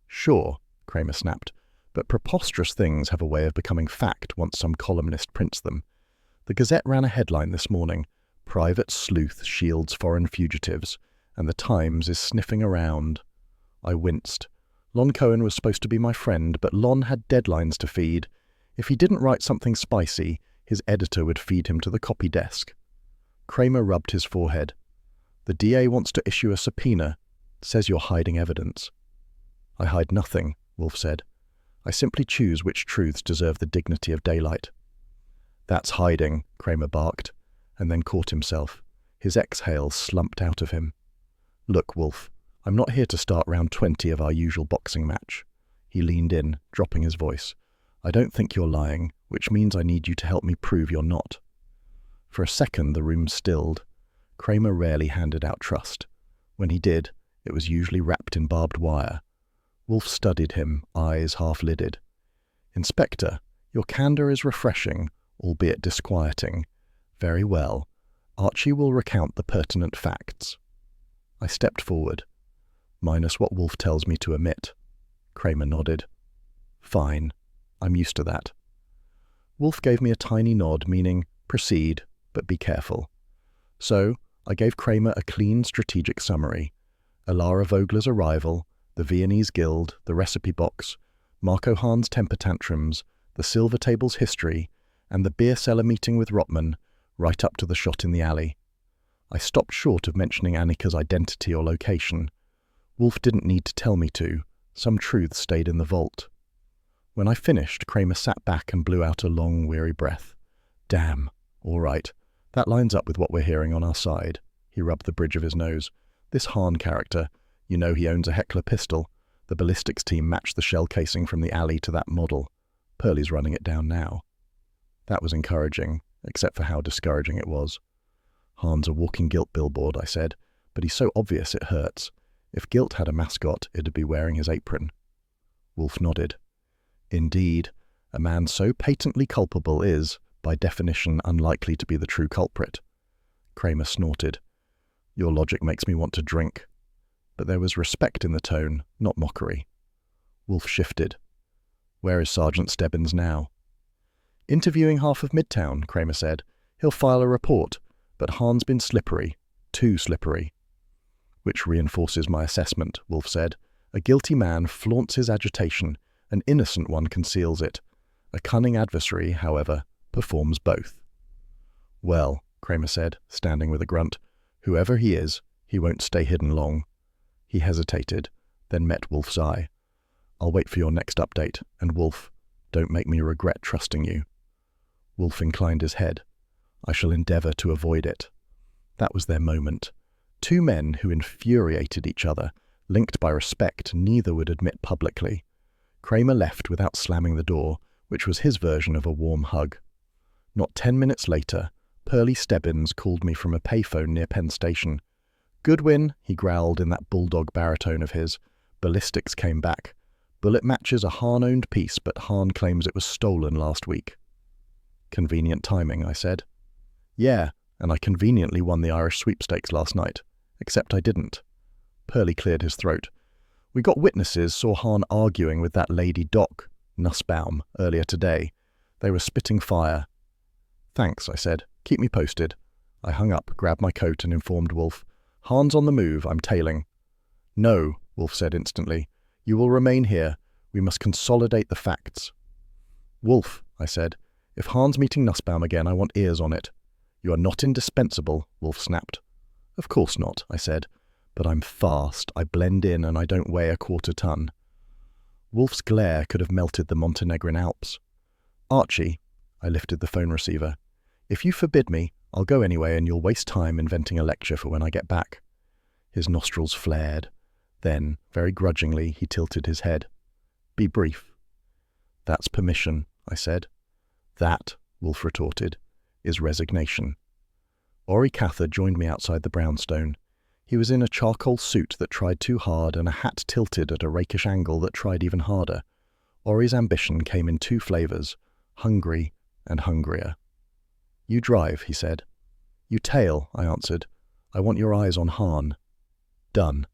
"Sure," Kramer snapped, "but preposterous things have a way of becoming fact once some columnist prints them. The Gazette ran a headline this morning, 'Private Sleuth Shields Foreign Fugitives,' and the Times is sniffing around." I winced. Lon Cohen was supposed to be my friend, but Lon had deadlines to feed. If he didn't write something spicy, his editor would feed him to the copy desk. Kramer rubbed his forehead. "The DA wants to issue a subpoena. Says you're hiding evidence." "I hide nothing," Wolfe said. "I simply choose which truths deserve the dignity of daylight." "That's hiding," Kramer barked, and then caught himself. His exhale slumped out of him. "Look, Wolfe, I'm not here to start round 20 of our usual boxing match." He leaned in, dropping his voice. "I don't think you're lying, which means I need you to help me prove you're not." For a second the room stilled. Kramer rarely handed out trust. When he did, it was usually wrapped in barbed wire. Wolfe studied him, eyes half-lidded. "Inspector, your candour is refreshing, albeit disquieting. Very well. Archie will recount the pertinent facts." I stepped forward. "Minus what Wolfe tells me to omit." Kramer nodded. "Fine. I'm used to that." Wolfe gave me a tiny nod, meaning, proceed, but be careful. So, I gave Kramer a clean strategic summary. Alara Vogler's arrival, the Viennese Guild, the recipe box, Marco Hahn's temper tantrums, the silver table's history, and the beer cellar meeting with Rotman, right up to the shot in the alley. I stopped short of mentioning Annika's identity or location. Wolfe didn't need to tell me to. Some truths stayed in the vault. When I finished, Kramer sat back and blew out a long, weary breath. "Damn. All right. That lines up with what we're hearing on our side." He rubbed the bridge of his nose. "This Hahn character, you know he owns a Heckler pistol. The ballistics team matched the shell casing from the alley to that model. Pearlie's running it down now." That was encouraging, except for how discouraging it was. "Hahn's a walking guilt billboard," I said, "but he's so obvious it hurts. If guilt had a mascot, it'd be wearing his apron." Wolfe nodded. "Indeed, a man so patently culpable is, by definition, unlikely to be the true culprit." Kramer snorted. "Your logic makes me want to drink." But there was respect in the tone, not mockery. Wolfe shifted. "Where is Sergeant Stebbins now?" "Interviewing half of Midtown," Kramer said. "He'll file a report, but Hahn's been slippery. Too slippery." "Which reinforces my assessment," Wolfe said. "A guilty man flaunts his agitation, an innocent one conceals it. A cunning adversary, however, performs both." "Well," Kramer said, standing with a grunt, "whoever he is, he won't stay hidden long." He hesitated, then met Wolfe's eye. "I'll wait for your next update, and Wolfe, don't make me regret trusting you." Wolfe inclined his head. "I shall endeavour to avoid it." That was their moment. Two men who infuriated each other, linked by respect neither would admit publicly. Kramer left without slamming the door, which was his version of a warm hug. Not 10 minutes later, Pearlie Stebbins called me from a payphone near Penn Station. "Goodwin," he growled in that bulldog baritone of his. "Ballistics came back. Bullet matches a Hahn-owned piece, but Hahn claims it was stolen last week." "Convenient timing," I said. "Yeah, and I conveniently won the Irish sweepstakes last night. Except I didn't." Pearlie cleared his throat. "We got witnesses saw Hahn arguing with that lady Doc, Nussbaum, earlier today. They were spitting fire." "Thanks," I said. "Keep me posted." I hung up, grabbed my coat and informed Wolfe. "Hahn's on the move, I'm tailing." "No," Wolfe said instantly. "You will remain here. We must consolidate the facts." "Wolfe," I said, "if Hahn's meeting Nussbaum again, I want ears on it." "You are not indispensable," Wolfe snapped. "Of course not," I said. "But I'm fast, I blend in, and I don't weigh a quarter ton." Wolfe's glare could have melted the Montenegrin Alps. "Archie," I lifted the phone receiver, "if you forbid me, I'll go anyway and you'll waste time inventing a lecture for when I get back." His nostrils flared. Then, very grudgingly, he tilted his head. "Be brief." "That's permission," I said. "That," Wolfe retorted, "is resignation." Ori Cather joined me outside the brownstone. He was in a charcoal suit that tried too hard and a hat tilted at a rakish angle that tried even harder. Ori's ambition came in two flavors, hungry and hungrier. "You drive," he said. "You tail," I answered. "I want your eyes on Hahn." "Done."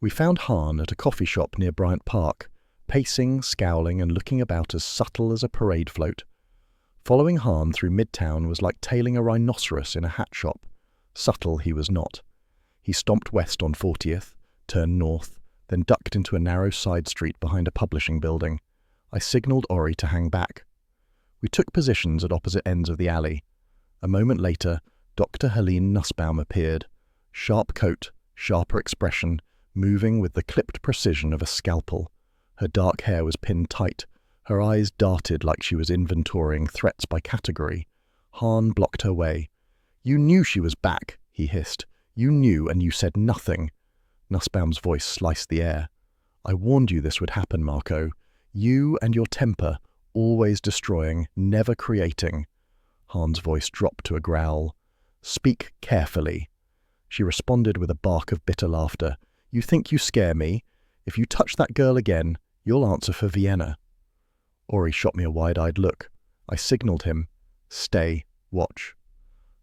We found Hahn at a coffee shop near Bryant Park, pacing, scowling, and looking about as subtle as a parade float. Following Hahn through Midtown was like tailing a rhinoceros in a hat shop. Subtle he was not. He stomped west on 40th, turned north, then ducked into a narrow side street behind a publishing building. I signaled Ori to hang back. We took positions at opposite ends of the alley. A moment later, Dr. Helene Nussbaum appeared. Sharp coat, sharper expression, moving with the clipped precision of a scalpel. Her dark hair was pinned tight. Her eyes darted like she was inventorying threats by category. Hahn blocked her way. "You knew she was back," he hissed. "You knew, and you said nothing." Nussbaum's voice sliced the air. "I warned you this would happen, Marco. You and your temper, always destroying, never creating." Hahn's voice dropped to a growl. "Speak carefully." She responded with a bark of bitter laughter. "You think you scare me? If you touch that girl again, you'll answer for Vienna." Ori shot me a wide-eyed look. I signaled him. "Stay, watch."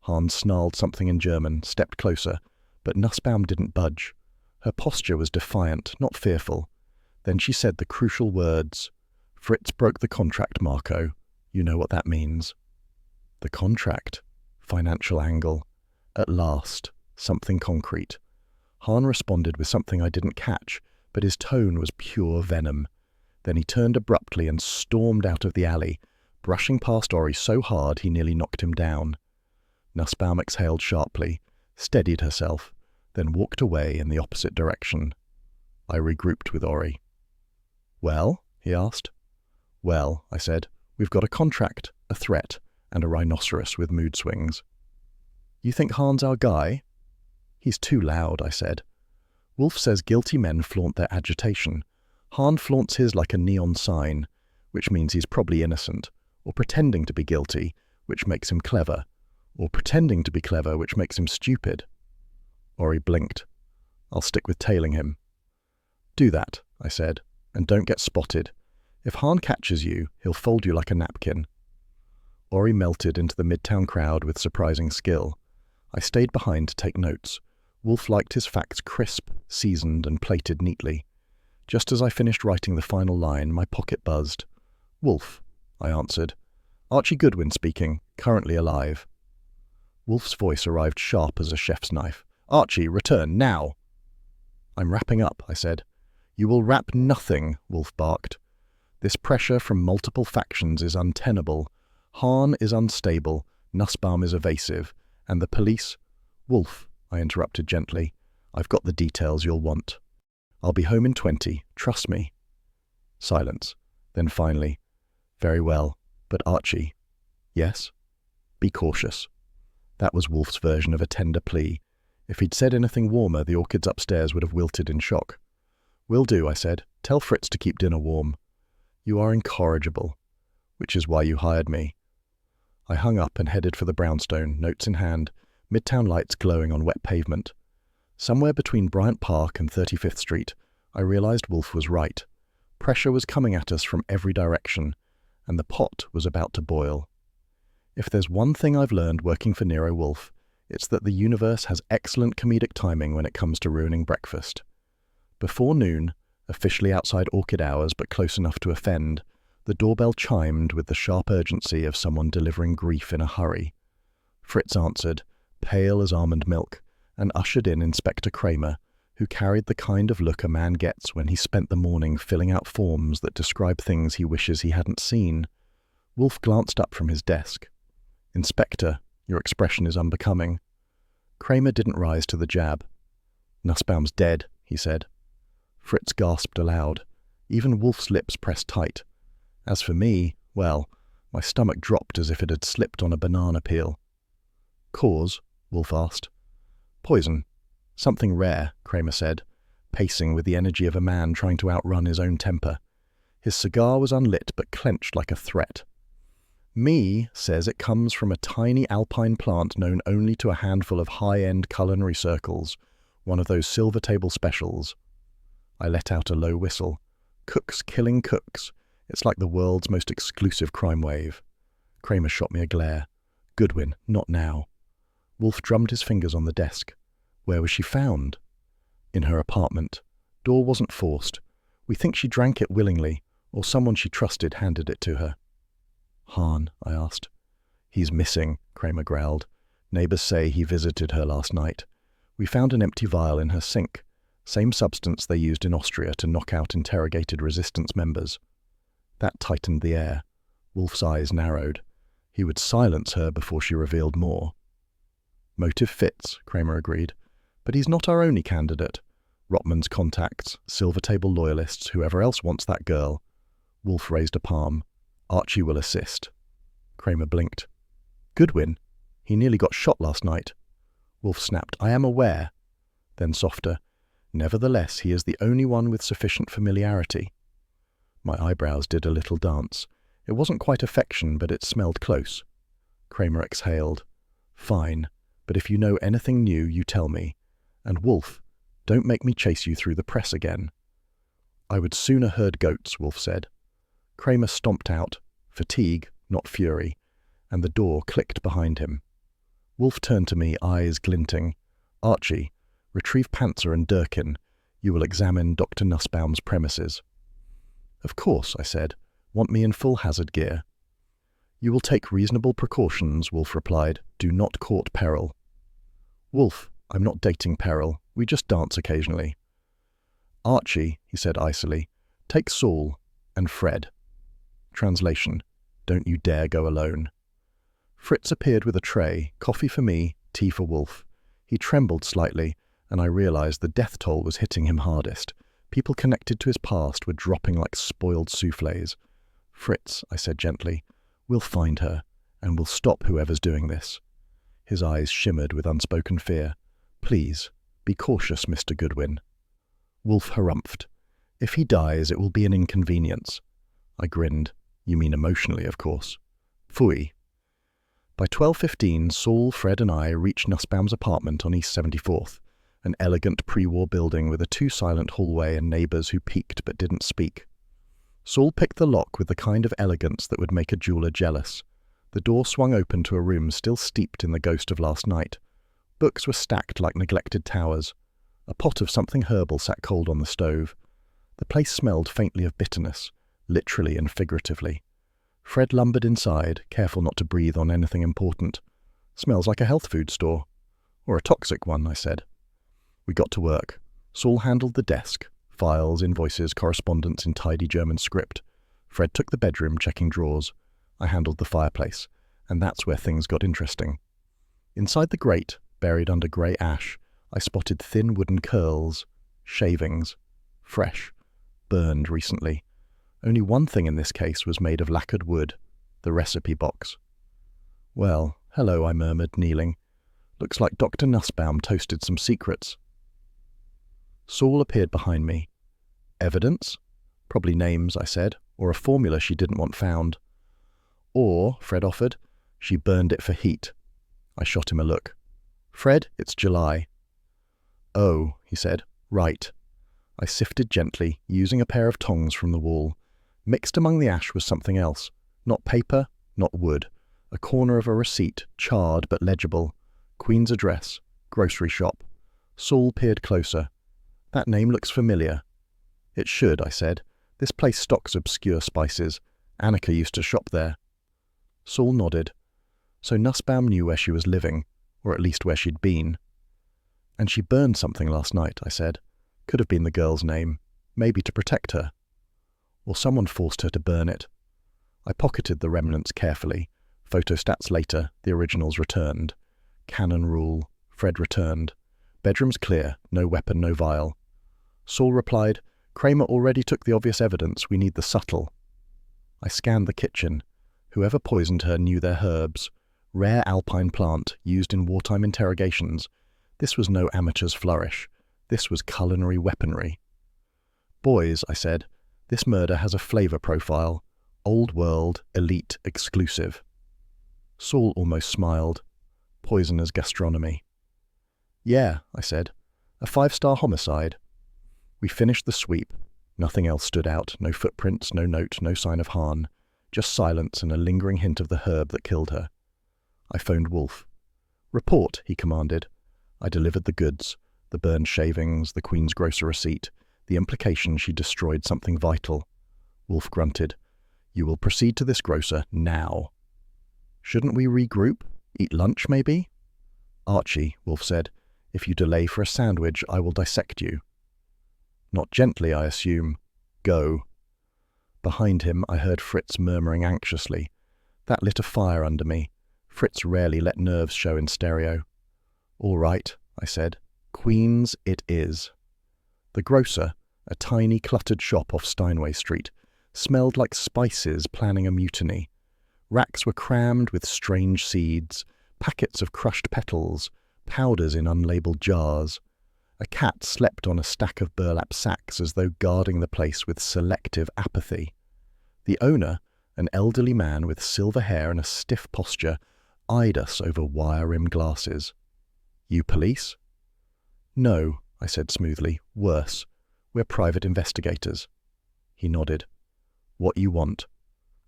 Hahn snarled something in German, stepped closer, but Nussbaum didn't budge. Her posture was defiant, not fearful. Then she said the crucial words. "Fritz broke the contract, Marco. You know what that means." The contract. Financial angle. At last, something concrete. Hahn responded with something I didn't catch, but his tone was pure venom. Then he turned abruptly and stormed out of the alley, brushing past Ori so hard he nearly knocked him down. Nussbaum exhaled sharply, steadied herself, then walked away in the opposite direction. I regrouped with Ori. "Well?" he asked. "Well," I said, "we've got a contract, a threat, and a rhinoceros with mood swings." "You think Hahn's our guy?" "He's too loud," I said. "Wolfe says guilty men flaunt their agitation. Hahn flaunts his like a neon sign, which means he's probably innocent, or pretending to be guilty, which makes him clever, or pretending to be clever, which makes him stupid." Ori blinked. "I'll stick with tailing him." "Do that," I said, "and don't get spotted. If Hahn catches you, he'll fold you like a napkin." Ori melted into the Midtown crowd with surprising skill. I stayed behind to take notes. Wolfe liked his facts crisp, seasoned, and plated neatly. Just as I finished writing the final line, my pocket buzzed. "Wolfe," I answered. "Archie Goodwin speaking, currently alive." Wolfe's voice arrived sharp as a chef's knife. "Archie, return, now!" "I'm wrapping up," I said. "You will wrap nothing," Wolfe barked. "This pressure from multiple factions is untenable. Hahn is unstable, Nussbaum is evasive, and the police—" "Wolfe," I interrupted gently, "I've got the details you'll want. I'll be home in 20, trust me." Silence. Then finally, "Very well, but Archie—" "Yes?" "Be cautious." That was Wolfe's version of a tender plea. If he'd said anything warmer, the orchids upstairs would have wilted in shock. "Will do," I said. "Tell Fritz to keep dinner warm." "You are incorrigible." "Which is why you hired me." I hung up and headed for the brownstone, notes in hand, midtown lights glowing on wet pavement. Somewhere between Bryant Park and 35th Street, I realized Wolfe was right. Pressure was coming at us from every direction, and the pot was about to boil. If there's one thing I've learned working for Nero Wolfe, it's that the universe has excellent comedic timing when it comes to ruining breakfast. Before noon, officially outside orchid hours but close enough to offend, the doorbell chimed with the sharp urgency of someone delivering grief in a hurry. Fritz answered, pale as almond milk, and ushered in Inspector Kramer, who carried the kind of look a man gets when he spent the morning filling out forms that describe things he wishes he hadn't seen. Wolfe glanced up from his desk. "Inspector, your expression is unbecoming." Kramer didn't rise to the jab. "Nussbaum's dead," he said. Fritz gasped aloud. Even Wolfe's lips pressed tight. As for me, well, my stomach dropped as if it had slipped on a banana peel. "Cause?" Wolfe asked. "Poison. Something rare," Kramer said, pacing with the energy of a man trying to outrun his own temper. His cigar was unlit but clenched like a threat. "Me says it comes from a tiny alpine plant known only to a handful of high-end culinary circles, one of those silver table specials." I let out a low whistle. Cooks killing cooks. It's like the world's most exclusive crime wave. Kramer shot me a glare. "Goodwin, not now." Wolfe drummed his fingers on the desk. "Where was she found?" "In her apartment. Door wasn't forced. We think she drank it willingly, or someone she trusted handed it to her." "Hahn?" I asked. "He's missing," Kramer growled. "Neighbors say he visited her last night. We found an empty vial in her sink. Same substance they used in Austria to knock out interrogated resistance members." That tightened the air. Wolfe's eyes narrowed. He would silence her before she revealed more. "Motive fits," Kramer agreed. "But he's not our only candidate. Rotman's contacts, silver table loyalists, whoever else wants that girl." Wolfe raised a palm. "Archie will assist." Kramer blinked. "Goodwin? He nearly got shot last night." Wolfe snapped, "I am aware." Then softer, "Nevertheless, he is the only one with sufficient familiarity." My eyebrows did a little dance. It wasn't quite affection, but it smelled close. Kramer exhaled. "Fine, but if you know anything new, you tell me. And Wolfe, don't make me chase you through the press again." "I would sooner herd goats," Wolfe said. Kramer stomped out, fatigue, not fury, and the door clicked behind him. Wolfe turned to me, eyes glinting. "Archie, retrieve Panzer and Durkin. You will examine Dr. Nussbaum's premises." "Of course," I said. "Want me in full hazard gear?" "You will take reasonable precautions," Wolfe replied. "Do not court peril." "Wolfe, I'm not dating peril. We just dance occasionally." "Archie," he said icily, "take Saul and Fred." Translation: "Don't you dare go alone." Fritz appeared with a tray, coffee for me, tea for Wolfe. He trembled slightly, and I realized the death toll was hitting him hardest. People connected to his past were dropping like spoiled soufflés. "Fritz," I said gently, "we'll find her, and we'll stop whoever's doing this." His eyes shimmered with unspoken fear. "Please, be cautious, Mr. Goodwin." Wolfe harumphed. "If he dies, it will be an inconvenience." I grinned. "You mean emotionally, of course." "Phooey." By 12:15, Saul, Fred and I reached Nussbaum's apartment on East 74th, an elegant pre-war building with a too-silent hallway and neighbors who peeked but didn't speak. Saul picked the lock with the kind of elegance that would make a jeweler jealous. The door swung open to a room still steeped in the ghost of last night. Books were stacked like neglected towers. A pot of something herbal sat cold on the stove. The place smelled faintly of bitterness, literally and figuratively. Fred lumbered inside, careful not to breathe on anything important. "Smells like a health food store." "Or a toxic one," I said. We got to work. Saul handled the desk, files, invoices, correspondence in tidy German script. Fred took the bedroom, checking drawers. I handled the fireplace, and that's where things got interesting. Inside the grate, buried under grey ash, I spotted thin wooden curls, shavings, fresh, burned recently. Only one thing in this case was made of lacquered wood, the recipe box. "Well, hello," I murmured, kneeling. "Looks like Dr. Nussbaum toasted some secrets." Saul appeared behind me. "Evidence?" "Probably names," I said, "or a formula she didn't want found." "Or," Fred offered, She burned it for heat. I shot him a look. Fred, it's July. Oh, he said. Right. I sifted gently, using a pair of tongs from the wall. Mixed among the ash was something else. Not paper, not wood. A corner of a receipt, charred but legible. Queen's address. Grocery shop. Saul peered closer. That name looks familiar. It should, I said. This place stocks obscure spices. Annika used to shop there. Saul nodded. So Nussbaum knew where she was living, or at least where she'd been. And she burned something last night, I said. Could have been the girl's name, maybe to protect her. Or someone forced her to burn it. I pocketed the remnants carefully. Photostats later, the originals returned. Canon rule. Fred returned. Bedroom's clear, no weapon, no vial. Saul replied, Kramer already took the obvious evidence, we need the subtle. I scanned the kitchen. Whoever poisoned her knew their herbs. Rare alpine plant, used in wartime interrogations. This was no amateur's flourish. This was culinary weaponry. Boys, I said, this murder has a flavour profile. Old world, elite, exclusive. Saul almost smiled. Poisoner's gastronomy. Yeah, I said. A 5-star homicide. We finished the sweep. Nothing else stood out. No footprints, no note, no sign of Hahn. Just silence and a lingering hint of the herb that killed her. I phoned Wolfe. Report, he commanded. I delivered the goods. The burned shavings, the Queen's grocer receipt, the implication she destroyed something vital. Wolfe grunted. You will proceed to this grocer now. Shouldn't we regroup? Eat lunch, maybe? Archie, Wolfe said, if you delay for a sandwich, I will dissect you. Not gently, I assume. Go. Behind him, I heard Fritz murmuring anxiously. That lit a fire under me. Fritz rarely let nerves show in stereo. All right, I said. Queen's it is. The grocer, a tiny cluttered shop off Steinway Street, smelled like spices planning a mutiny. Racks were crammed with strange seeds, packets of crushed petals, powders in unlabeled jars. A cat slept on a stack of burlap sacks as though guarding the place with selective apathy. The owner, an elderly man with silver hair and a stiff posture, eyed us over wire-rimmed glasses. You police? No, I said smoothly. Worse. We're private investigators. He nodded. What you want?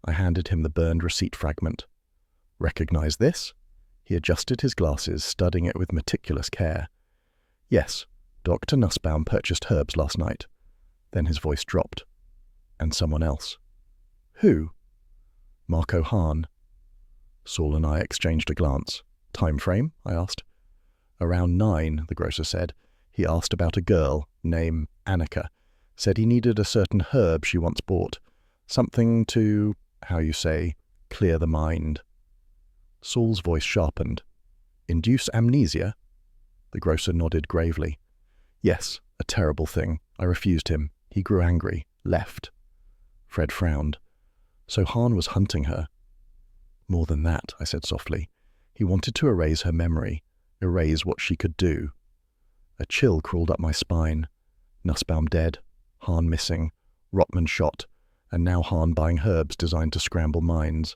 I handed him the burned receipt fragment. Recognize this? He adjusted his glasses, studying it with meticulous care. Yes, Dr. Nussbaum purchased herbs last night. Then his voice dropped. And someone else. Who? Marco Hahn. Saul and I exchanged a glance. Time frame? I asked. Around 9, the grocer said. He asked about a girl, name Annika. Said he needed a certain herb she once bought. Something to, how you say, clear the mind. Saul's voice sharpened. Induce amnesia? The grocer nodded gravely. Yes, a terrible thing. I refused him. He grew angry. Left. Fred frowned. So Hahn was hunting her. More than that, I said softly. He wanted to erase her memory. Erase what she could do. A chill crawled up my spine. Nussbaum dead, Hahn missing, Rotman shot, and now Hahn buying herbs designed to scramble minds.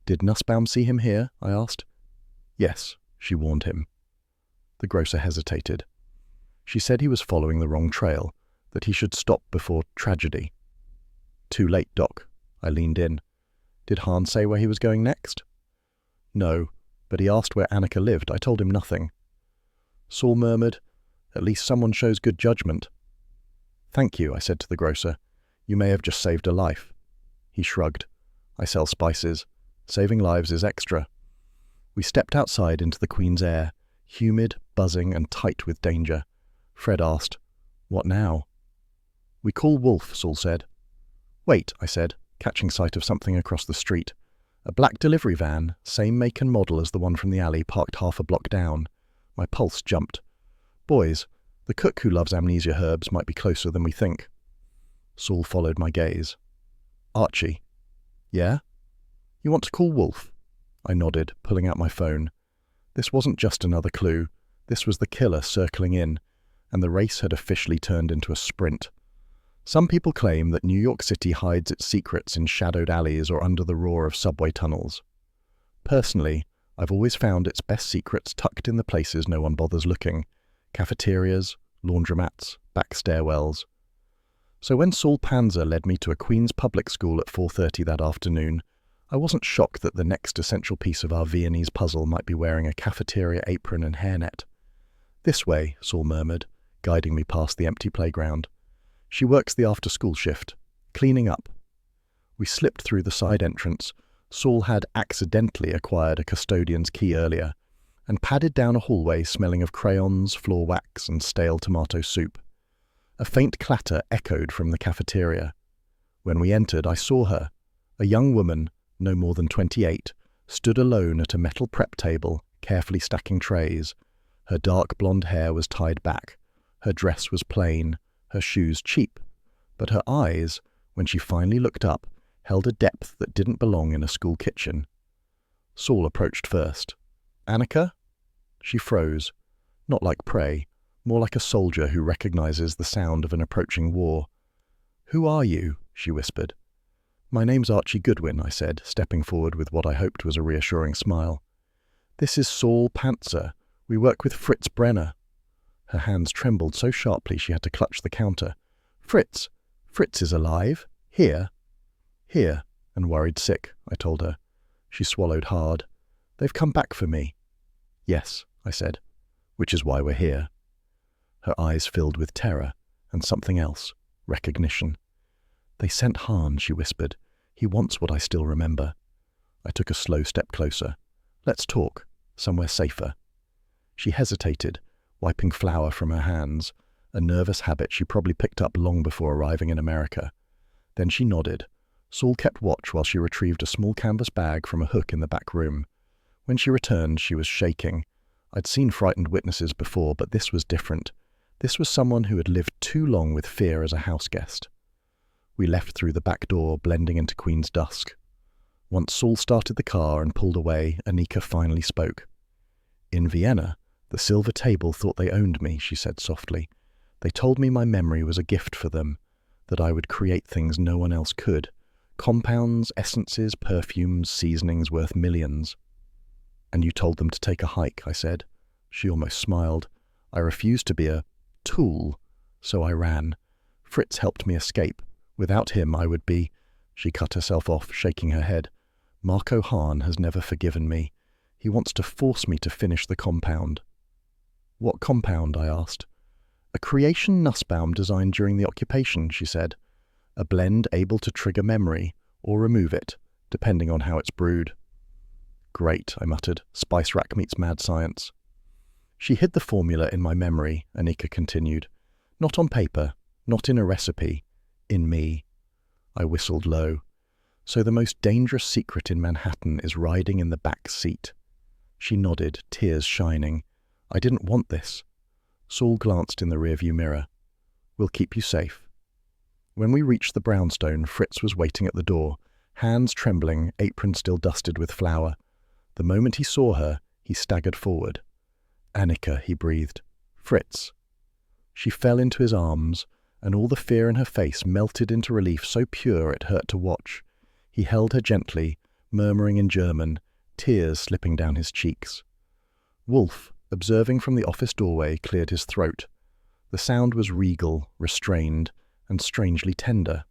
Did Nussbaum see him here? I asked. Yes, she warned him. The grocer hesitated. She said he was following the wrong trail, that he should stop before tragedy. Too late, Doc. I leaned in. Did Hahn say where he was going next? No, but he asked where Annika lived. I told him nothing. Saul murmured, At least someone shows good judgment. Thank you, I said to the grocer. You may have just saved a life. He shrugged. I sell spices. Saving lives is extra. We stepped outside into the Queen's air, humid, buzzing, and tight with danger. Fred asked, What now? We call Wolfe, Saul said. Wait, I said, catching sight of something across the street. A black delivery van, same make and model as the one from the alley, parked half a block down. My pulse jumped. Boys, the cook who loves amnesia herbs might be closer than we think. Saul followed my gaze. Archie. Yeah? You want to call Wolfe? I nodded, pulling out my phone. This wasn't just another clue. This was the killer circling in, and the race had officially turned into a sprint. Some people claim that New York City hides its secrets in shadowed alleys or under the roar of subway tunnels. Personally, I've always found its best secrets tucked in the places no one bothers looking: cafeterias, laundromats, back stairwells. So when Saul Panzer led me to a Queen's public school at 4:30 that afternoon, I wasn't shocked that the next essential piece of our Viennese puzzle might be wearing a cafeteria apron and hairnet. "This way," Saul murmured, guiding me past the empty playground. "She works the after-school shift, cleaning up." We slipped through the side entrance. Saul had accidentally acquired a custodian's key earlier, and padded down a hallway smelling of crayons, floor wax, and stale tomato soup. A faint clatter echoed from the cafeteria. When we entered, I saw her. A young woman, no more than 28, stood alone at a metal prep table, carefully stacking trays. Her dark blonde hair was tied back. Her dress was plain, her shoes cheap. But her eyes, when she finally looked up, held a depth that didn't belong in a school kitchen. Saul approached first. "Annika?" She froze, not like prey, more like a soldier who recognizes the sound of an approaching war. "Who are you?" she whispered. "My name's Archie Goodwin," I said, stepping forward with what I hoped was a reassuring smile. "This is Saul Panzer. We work with Fritz Brenner." Her hands trembled so sharply she had to clutch the counter. "Fritz! Fritz is alive? Here?" "Here, and worried sick," I told her. She swallowed hard. "They've come back for me." "Yes," I said, "which is why we're here." Her eyes filled with terror, and something else, recognition. "They sent Han," she whispered. "He wants what I still remember." I took a slow step closer. "Let's talk, somewhere safer." She hesitated, wiping flour from her hands, a nervous habit she probably picked up long before arriving in America. Then she nodded. Saul kept watch while she retrieved a small canvas bag from a hook in the back room. When she returned, she was shaking. I'd seen frightened witnesses before, but this was different. This was someone who had lived too long with fear as a house guest. We left through the back door, blending into Queen's dusk. Once Saul started the car and pulled away, Annika finally spoke. "In Vienna, the silver table thought they owned me," she said softly. "They told me my memory was a gift for them, that I would create things no one else could. Compounds, essences, perfumes, seasonings worth millions." "And you told them to take a hike," I said. She almost smiled. "I refused to be a tool, so I ran. Fritz helped me escape. Without him, I would be—" She cut herself off, shaking her head. "Marco Hahn has never forgiven me. He wants to force me to finish the compound." "What compound?" I asked. "A creation Nussbaum designed during the occupation," she said. "A blend able to trigger memory, or remove it, depending on how it's brewed." "Great," I muttered. "Spice rack meets mad science." "She hid the formula in my memory," Annika continued. "Not on paper, not in a recipe, in me." I whistled low. "So the most dangerous secret in Manhattan is riding in the back seat." She nodded, tears shining. "I didn't want this." Saul glanced in the rearview mirror. "We'll keep you safe." When we reached the brownstone, Fritz was waiting at the door, hands trembling, apron still dusted with flour. The moment he saw her, he staggered forward. "Annika," he breathed. "Fritz." She fell into his arms, and all the fear in her face melted into relief so pure it hurt to watch. He held her gently, murmuring in German, tears slipping down his cheeks. Wolfe, observing from the office doorway, cleared his throat. The sound was regal, restrained, and strangely tender.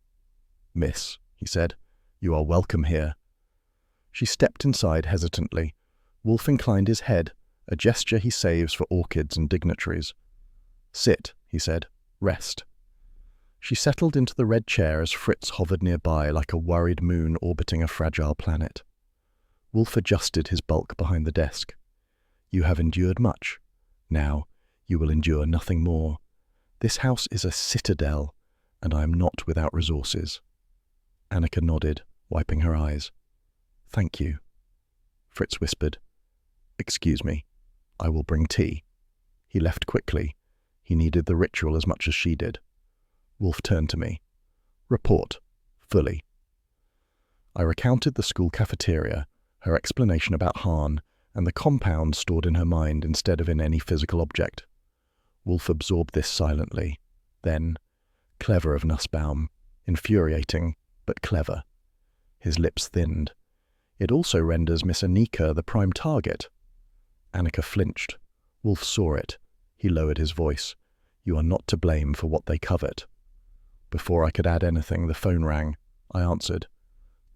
"Miss," he said, "you are welcome here." She stepped inside hesitantly. Wolfe inclined his head, a gesture he saves for orchids and dignitaries. "Sit," he said. "Rest." She settled into the red chair as Fritz hovered nearby like a worried moon orbiting a fragile planet. Wolfe adjusted his bulk behind the desk. "You have endured much. Now, you will endure nothing more. This house is a citadel, and I am not without resources." Annika nodded, wiping her eyes. "Thank you." Fritz whispered, "Excuse me. I will bring tea." He left quickly. He needed the ritual as much as she did. Wolfe turned to me. "Report. Fully." I recounted the school cafeteria, her explanation about Hahn, and the compound stored in her mind instead of in any physical object. Wolfe absorbed this silently. Then, clever of Nussbaum, infuriating, but clever. His lips thinned. It also renders Miss Anika the prime target. Annika flinched. Wolfe saw it. He lowered his voice. You are not to blame for what they covet. Before I could add anything, the phone rang. I answered.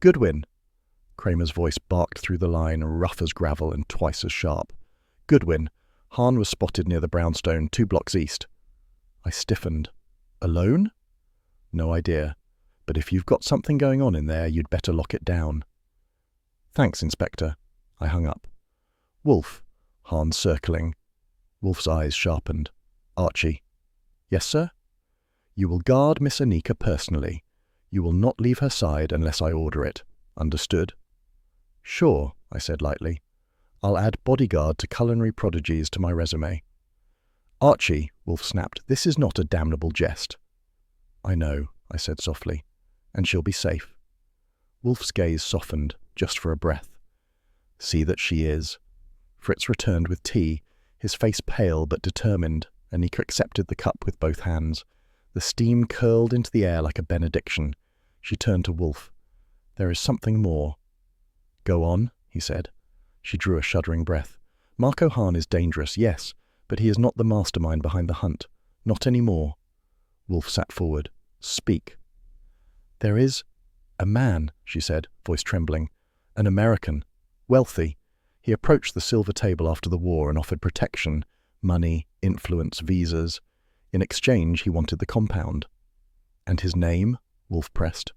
Goodwin. Kramer's voice barked through the line, rough as gravel and twice as sharp. Goodwin. Hahn was spotted near the brownstone, 2 blocks east. I stiffened. Alone? No idea. But if you've got something going on in there, you'd better lock it down. Thanks, Inspector. I hung up. Wolfe. Hahn circling. Wolfe's eyes sharpened. Archie. Yes, sir? You will guard Miss Anika personally. You will not leave her side unless I order it. Understood? Sure, I said lightly. I'll add bodyguard to culinary prodigies to my resume. Archie, Wolfe snapped, this is not a damnable jest. I know, I said softly, and she'll be safe. Wolfe's gaze softened, just for a breath. See that she is. Fritz returned with tea, his face pale but determined. Anika accepted the cup with both hands. The steam curled into the air like a benediction. She turned to Wolfe. There is something more. Go on, he said. She drew a shuddering breath. Marco Hahn is dangerous, yes, but he is not the mastermind behind the hunt. Not anymore. Wolfe sat forward. Speak. There is a man, she said, voice trembling. An American. Wealthy. He approached the silver table after the war and offered protection, money, influence, visas. In exchange, he wanted the compound. And his name? Wolfe pressed.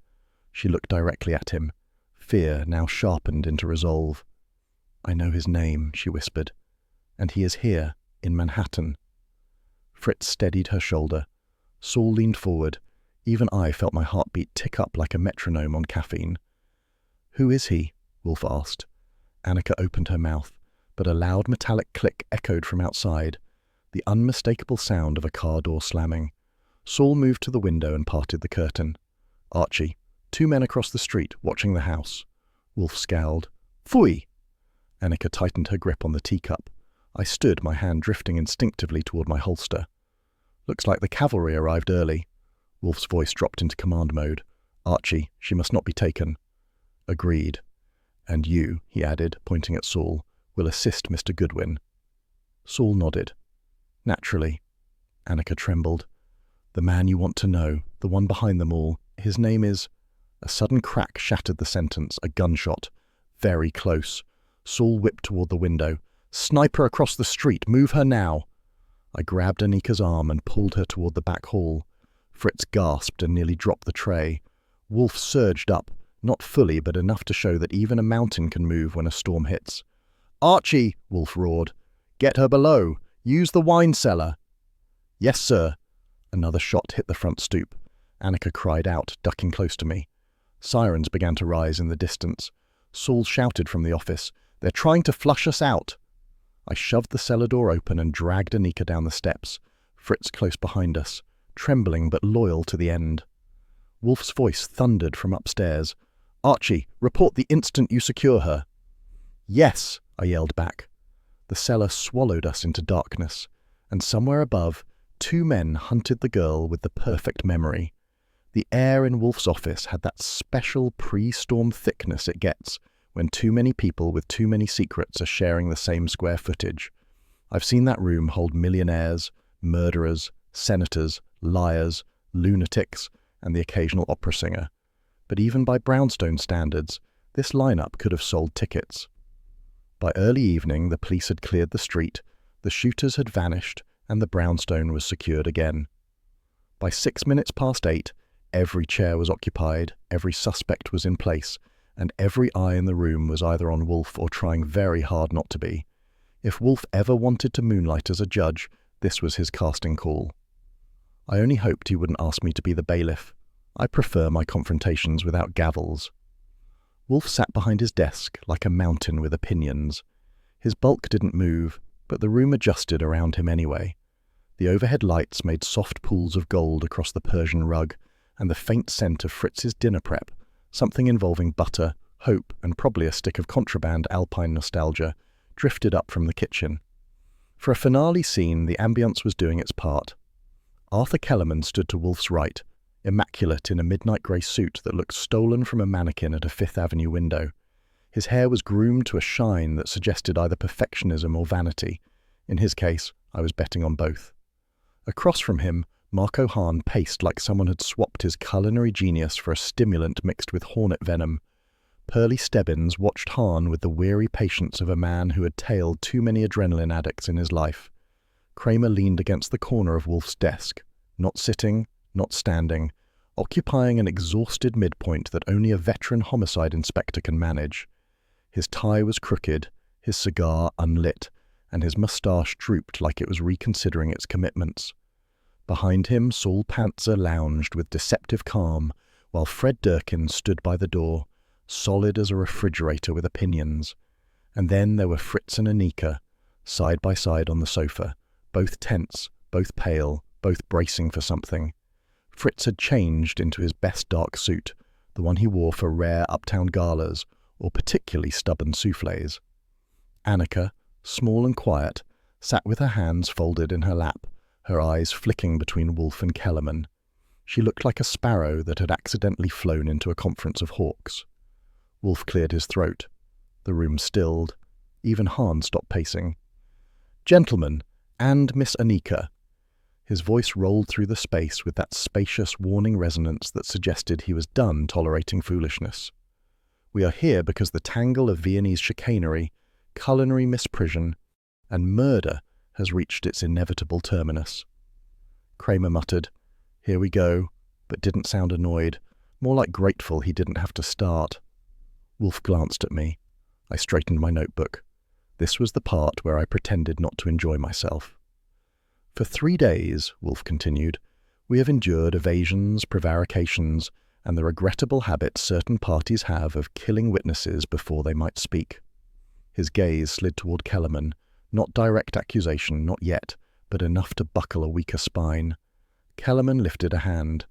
She looked directly at him. Fear now sharpened into resolve. I know his name, she whispered. And he is here, in Manhattan. Fritz steadied her shoulder. Saul leaned forward. Even I felt my heartbeat tick up like a metronome on caffeine. Who is he? Wolfe asked. Annika opened her mouth, but a loud metallic click echoed from outside, the unmistakable sound of a car door slamming. Saul moved to the window and parted the curtain. Archie, 2 men across the street, watching the house. Wolfe scowled. Phooey! Annika tightened her grip on the teacup. I stood, my hand drifting instinctively toward my holster. Looks like the cavalry arrived early. Wolfe's voice dropped into command mode. Archie, she must not be taken. Agreed. And you, he added, pointing at Saul, will assist Mr. Goodwin. Saul nodded. Naturally. Annika trembled. The man you want to know, the one behind them all, his name is... A sudden crack shattered the sentence, a gunshot. Very close. Saul whipped toward the window. Sniper across the street, move her now. I grabbed Anika's arm and pulled her toward the back hall. Fritz gasped and nearly dropped the tray. Wolfe surged up, not fully but enough to show that even a mountain can move when a storm hits. Archie, Wolfe roared. Get her below. Use the wine cellar. Yes, sir. Another shot hit the front stoop. Annika cried out, ducking close to me. Sirens began to rise in the distance. Saul shouted from the office, They're trying to flush us out. I shoved the cellar door open and dragged Anika down the steps, Fritz close behind us, trembling but loyal to the end. Wolfe's voice thundered from upstairs. Archie, report the instant you secure her. Yes, I yelled back. The cellar swallowed us into darkness, and somewhere above, 2 men hunted the girl with the perfect memory. The air in Wolfe's office had that special pre-storm thickness it gets when too many people with too many secrets are sharing the same square footage. I've seen that room hold millionaires, murderers, senators, liars, lunatics, and the occasional opera singer. But even by brownstone standards, this lineup could have sold tickets. By early evening, the police had cleared the street, the shooters had vanished, and the brownstone was secured again. By 6 minutes past 8, every chair was occupied, every suspect was in place, and every eye in the room was either on Wolfe or trying very hard not to be. If Wolfe ever wanted to moonlight as a judge, this was his casting call. I only hoped he wouldn't ask me to be the bailiff. I prefer my confrontations without gavels. Wolfe sat behind his desk like a mountain with opinions. His bulk didn't move, but the room adjusted around him anyway. The overhead lights made soft pools of gold across the Persian rug, and the faint scent of Fritz's dinner prep, something involving butter, hope, and probably a stick of contraband Alpine nostalgia, drifted up from the kitchen. For a finale scene, the ambience was doing its part. Arthur Kellerman stood to Wolfe's right, immaculate in a midnight grey suit that looked stolen from a mannequin at a Fifth Avenue window. His hair was groomed to a shine that suggested either perfectionism or vanity. In his case, I was betting on both. Across from him, Marco Hahn paced like someone had swapped his culinary genius for a stimulant mixed with hornet venom. Pearlie Stebbins watched Hahn with the weary patience of a man who had tailed too many adrenaline addicts in his life. Kramer leaned against the corner of Wolfe's desk, not sitting, not standing, occupying an exhausted midpoint that only a veteran homicide inspector can manage. His tie was crooked, his cigar unlit, and his moustache drooped like it was reconsidering its commitments. Behind him, Saul Panzer lounged with deceptive calm, while Fred Durkin stood by the door, solid as a refrigerator with opinions. And then there were Fritz and Anika, side by side on the sofa, both tense, both pale, both bracing for something. Fritz had changed into his best dark suit, the one he wore for rare uptown galas or particularly stubborn soufflés. Anika, small and quiet, sat with her hands folded in her lap, her eyes flicking between Wolfe and Kellerman. She looked like a sparrow that had accidentally flown into a conference of hawks. Wolfe cleared his throat. The room stilled. Even Hahn stopped pacing. "Gentlemen, and Miss Anika." His voice rolled through the space with that spacious, warning resonance that suggested he was done tolerating foolishness. "We are here because the tangle of Viennese chicanery, culinary misprision, and murder has reached its inevitable terminus." Kramer muttered, "Here we go," but didn't sound annoyed, more like grateful he didn't have to start. Wolfe glanced at me. I straightened my notebook. This was the part where I pretended not to enjoy myself. "For 3 days," Wolfe continued, "we have endured evasions, prevarications, and the regrettable habit certain parties have of killing witnesses before they might speak." His gaze slid toward Kellerman, not direct accusation, not yet, but enough to buckle a weaker spine. Kellerman lifted a hand.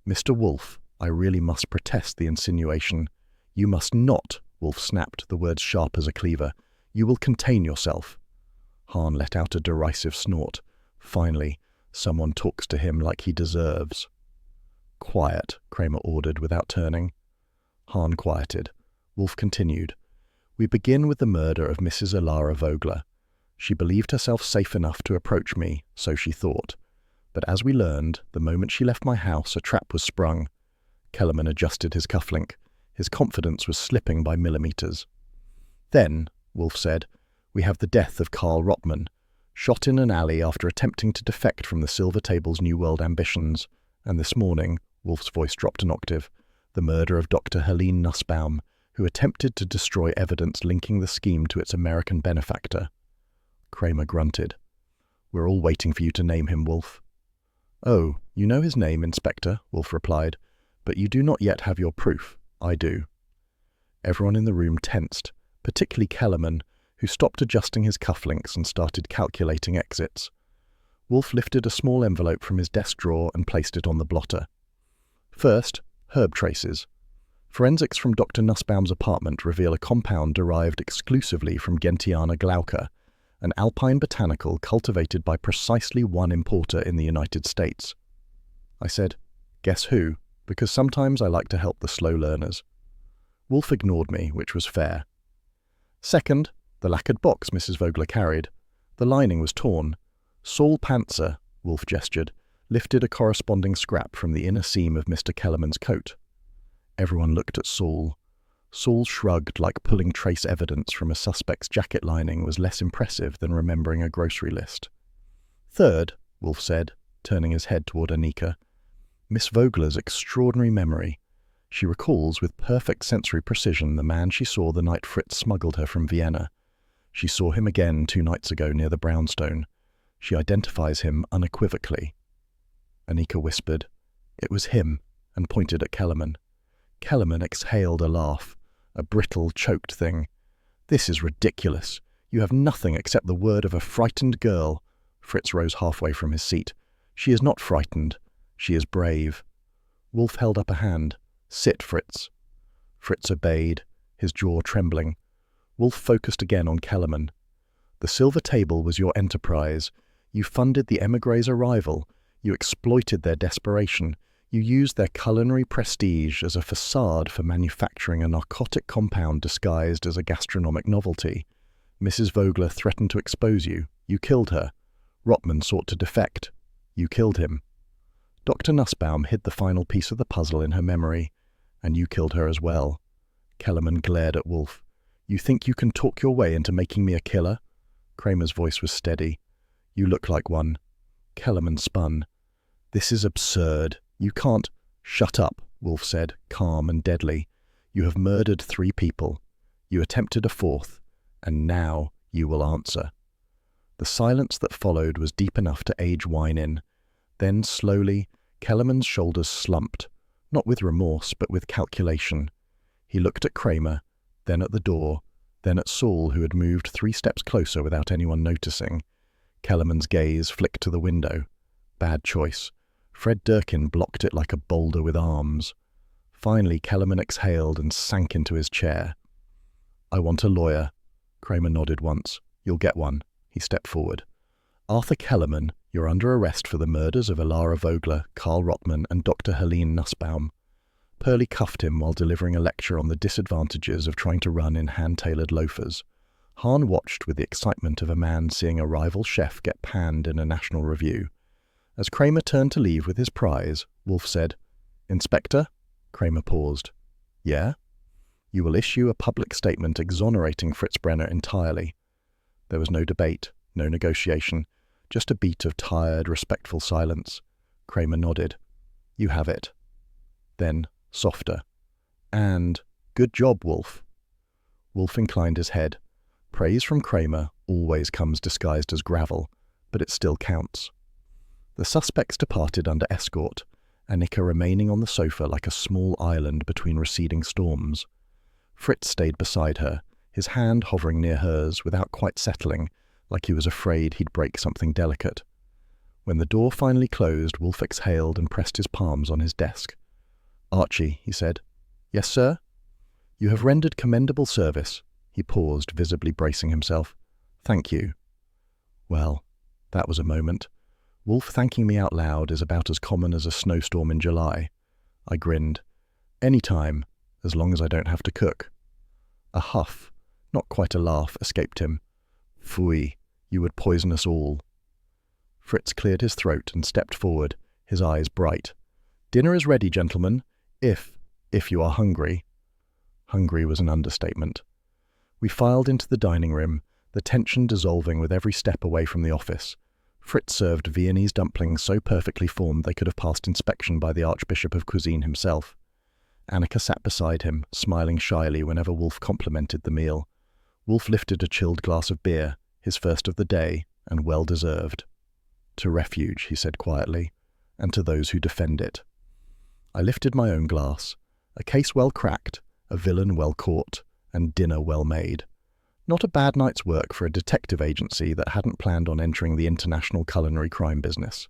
"Mr. Wolfe, I really must protest the insinuation." "You must not," Wolfe snapped, the words sharp as a cleaver. "You will contain yourself." Hahn let out a derisive snort. Finally, someone talks to him like he deserves. "Quiet," Kramer ordered without turning. Hahn quieted. Wolfe continued. "We begin with the murder of Mrs. Alara Vogler. She believed herself safe enough to approach me, so she thought. But as we learned, the moment she left my house, a trap was sprung." Kellerman adjusted his cufflink. His confidence was slipping by millimeters. "Then," Wolfe said, "we have the death of Karl Rottman, shot in an alley after attempting to defect from the Silver Table's New World ambitions. And this morning," Wolfe's voice dropped an octave, "the murder of Dr. Helene Nussbaum, who attempted to destroy evidence linking the scheme to its American benefactor." Kramer grunted. "We're all waiting for you to name him, Wolfe." "Oh, you know his name, Inspector," Wolfe replied, "but you do not yet have your proof. I do." Everyone in the room tensed, particularly Kellerman, who stopped adjusting his cufflinks and started calculating exits. Wolfe lifted a small envelope from his desk drawer and placed it on the blotter. "First, herb traces. Forensics from Dr. Nussbaum's apartment reveal a compound derived exclusively from Gentiana glauca, an alpine botanical cultivated by precisely one importer in the United States." I said, "Guess who? Because sometimes I like to help the slow learners." Wolfe ignored me, which was fair. "Second, the lacquered box Mrs. Vogler carried. The lining was torn. Saul Panzer," Wolfe gestured, lifted a corresponding scrap from the inner seam of Mr. Kellerman's coat. Everyone looked at Saul. Saul shrugged like pulling trace evidence from a suspect's jacket lining was less impressive than remembering a grocery list. "Third," Wolfe said, turning his head toward Anika, "Miss Vogler's extraordinary memory. She recalls with perfect sensory precision the man she saw the night Fritz smuggled her from Vienna. She saw him again 2 nights ago near the brownstone. She identifies him unequivocally." Anika whispered, "It was him," and pointed at Kellerman. Kellerman exhaled a laugh, a brittle, choked thing. "This is ridiculous. You have nothing except the word of a frightened girl." Fritz rose halfway from his seat. "She is not frightened. She is brave." Wolfe held up a hand. "Sit, Fritz." Fritz obeyed, his jaw trembling. Wolfe focused again on Kellerman. "The Silver Table was your enterprise. You funded the émigrés' arrival. You exploited their desperation. You used their culinary prestige as a facade for manufacturing a narcotic compound disguised as a gastronomic novelty. Mrs. Vogler threatened to expose you. You killed her. Rotman sought to defect. You killed him. Dr. Nussbaum hid the final piece of the puzzle in her memory, and you killed her as well. Kellerman glared at Wolfe. You think you can talk your way into making me a killer? Kramer's voice was steady. You look like one. Kellerman spun. This is absurd. You can't. Shut up, Wolfe said, calm and deadly. You have murdered 3 people. You attempted a 4th, and now you will answer. The silence that followed was deep enough to age wine in. Then, slowly, Kellerman's shoulders slumped, not with remorse, but with calculation. He looked at Kramer, then at the door, then at Saul, who had moved 3 steps closer without anyone noticing. Kellerman's gaze flicked to the window. Bad choice. Fred Durkin blocked it like a boulder with arms. Finally, Kellerman exhaled and sank into his chair. I want a lawyer. Kramer nodded once. You'll get one. He stepped forward. Arthur Kellerman, you're under arrest for the murders of Elara Vogler, Karl Rotman, and Dr. Helene Nussbaum. Pearlie cuffed him while delivering a lecture on the disadvantages of trying to run in hand-tailored loafers. Hahn watched with the excitement of a man seeing a rival chef get panned in a national review. As Kramer turned to leave with his prize, Wolfe said, Inspector? Kramer paused. Yeah? You will issue a public statement exonerating Fritz Brenner entirely. There was no debate, no negotiation, just a beat of tired, respectful silence. Kramer nodded. You have it. Then, softer. And, good job, Wolfe. Wolfe inclined his head. Praise from Kramer always comes disguised as gravel, but it still counts. The suspects departed under escort, Annika remaining on the sofa like a small island between receding storms. Fritz stayed beside her, his hand hovering near hers without quite settling, like he was afraid he'd break something delicate. When the door finally closed, Wolfe exhaled and pressed his palms on his desk. Archie, he said. Yes, sir? You have rendered commendable service. He paused, visibly bracing himself. Thank you. Well, that was a moment. Wolfe thanking me out loud is about as common as a snowstorm in July. I grinned. Any time, as long as I don't have to cook. A huff, not quite a laugh, escaped him. Phooey, you would poison us all. Fritz cleared his throat and stepped forward, his eyes bright. Dinner is ready, gentlemen, if you are hungry. Hungry was an understatement. We filed into the dining room, the tension dissolving with every step away from the office. Fritz served Viennese dumplings so perfectly formed they could have passed inspection by the Archbishop of Cuisine himself. Annika sat beside him, smiling shyly whenever Wolfe complimented the meal. Wolfe lifted a chilled glass of beer, his first of the day, and well-deserved. To refuge, he said quietly, and to those who defend it. I lifted my own glass. A case well cracked, a villain well caught, and dinner well made. Not a bad night's work for a detective agency that hadn't planned on entering the international culinary crime business.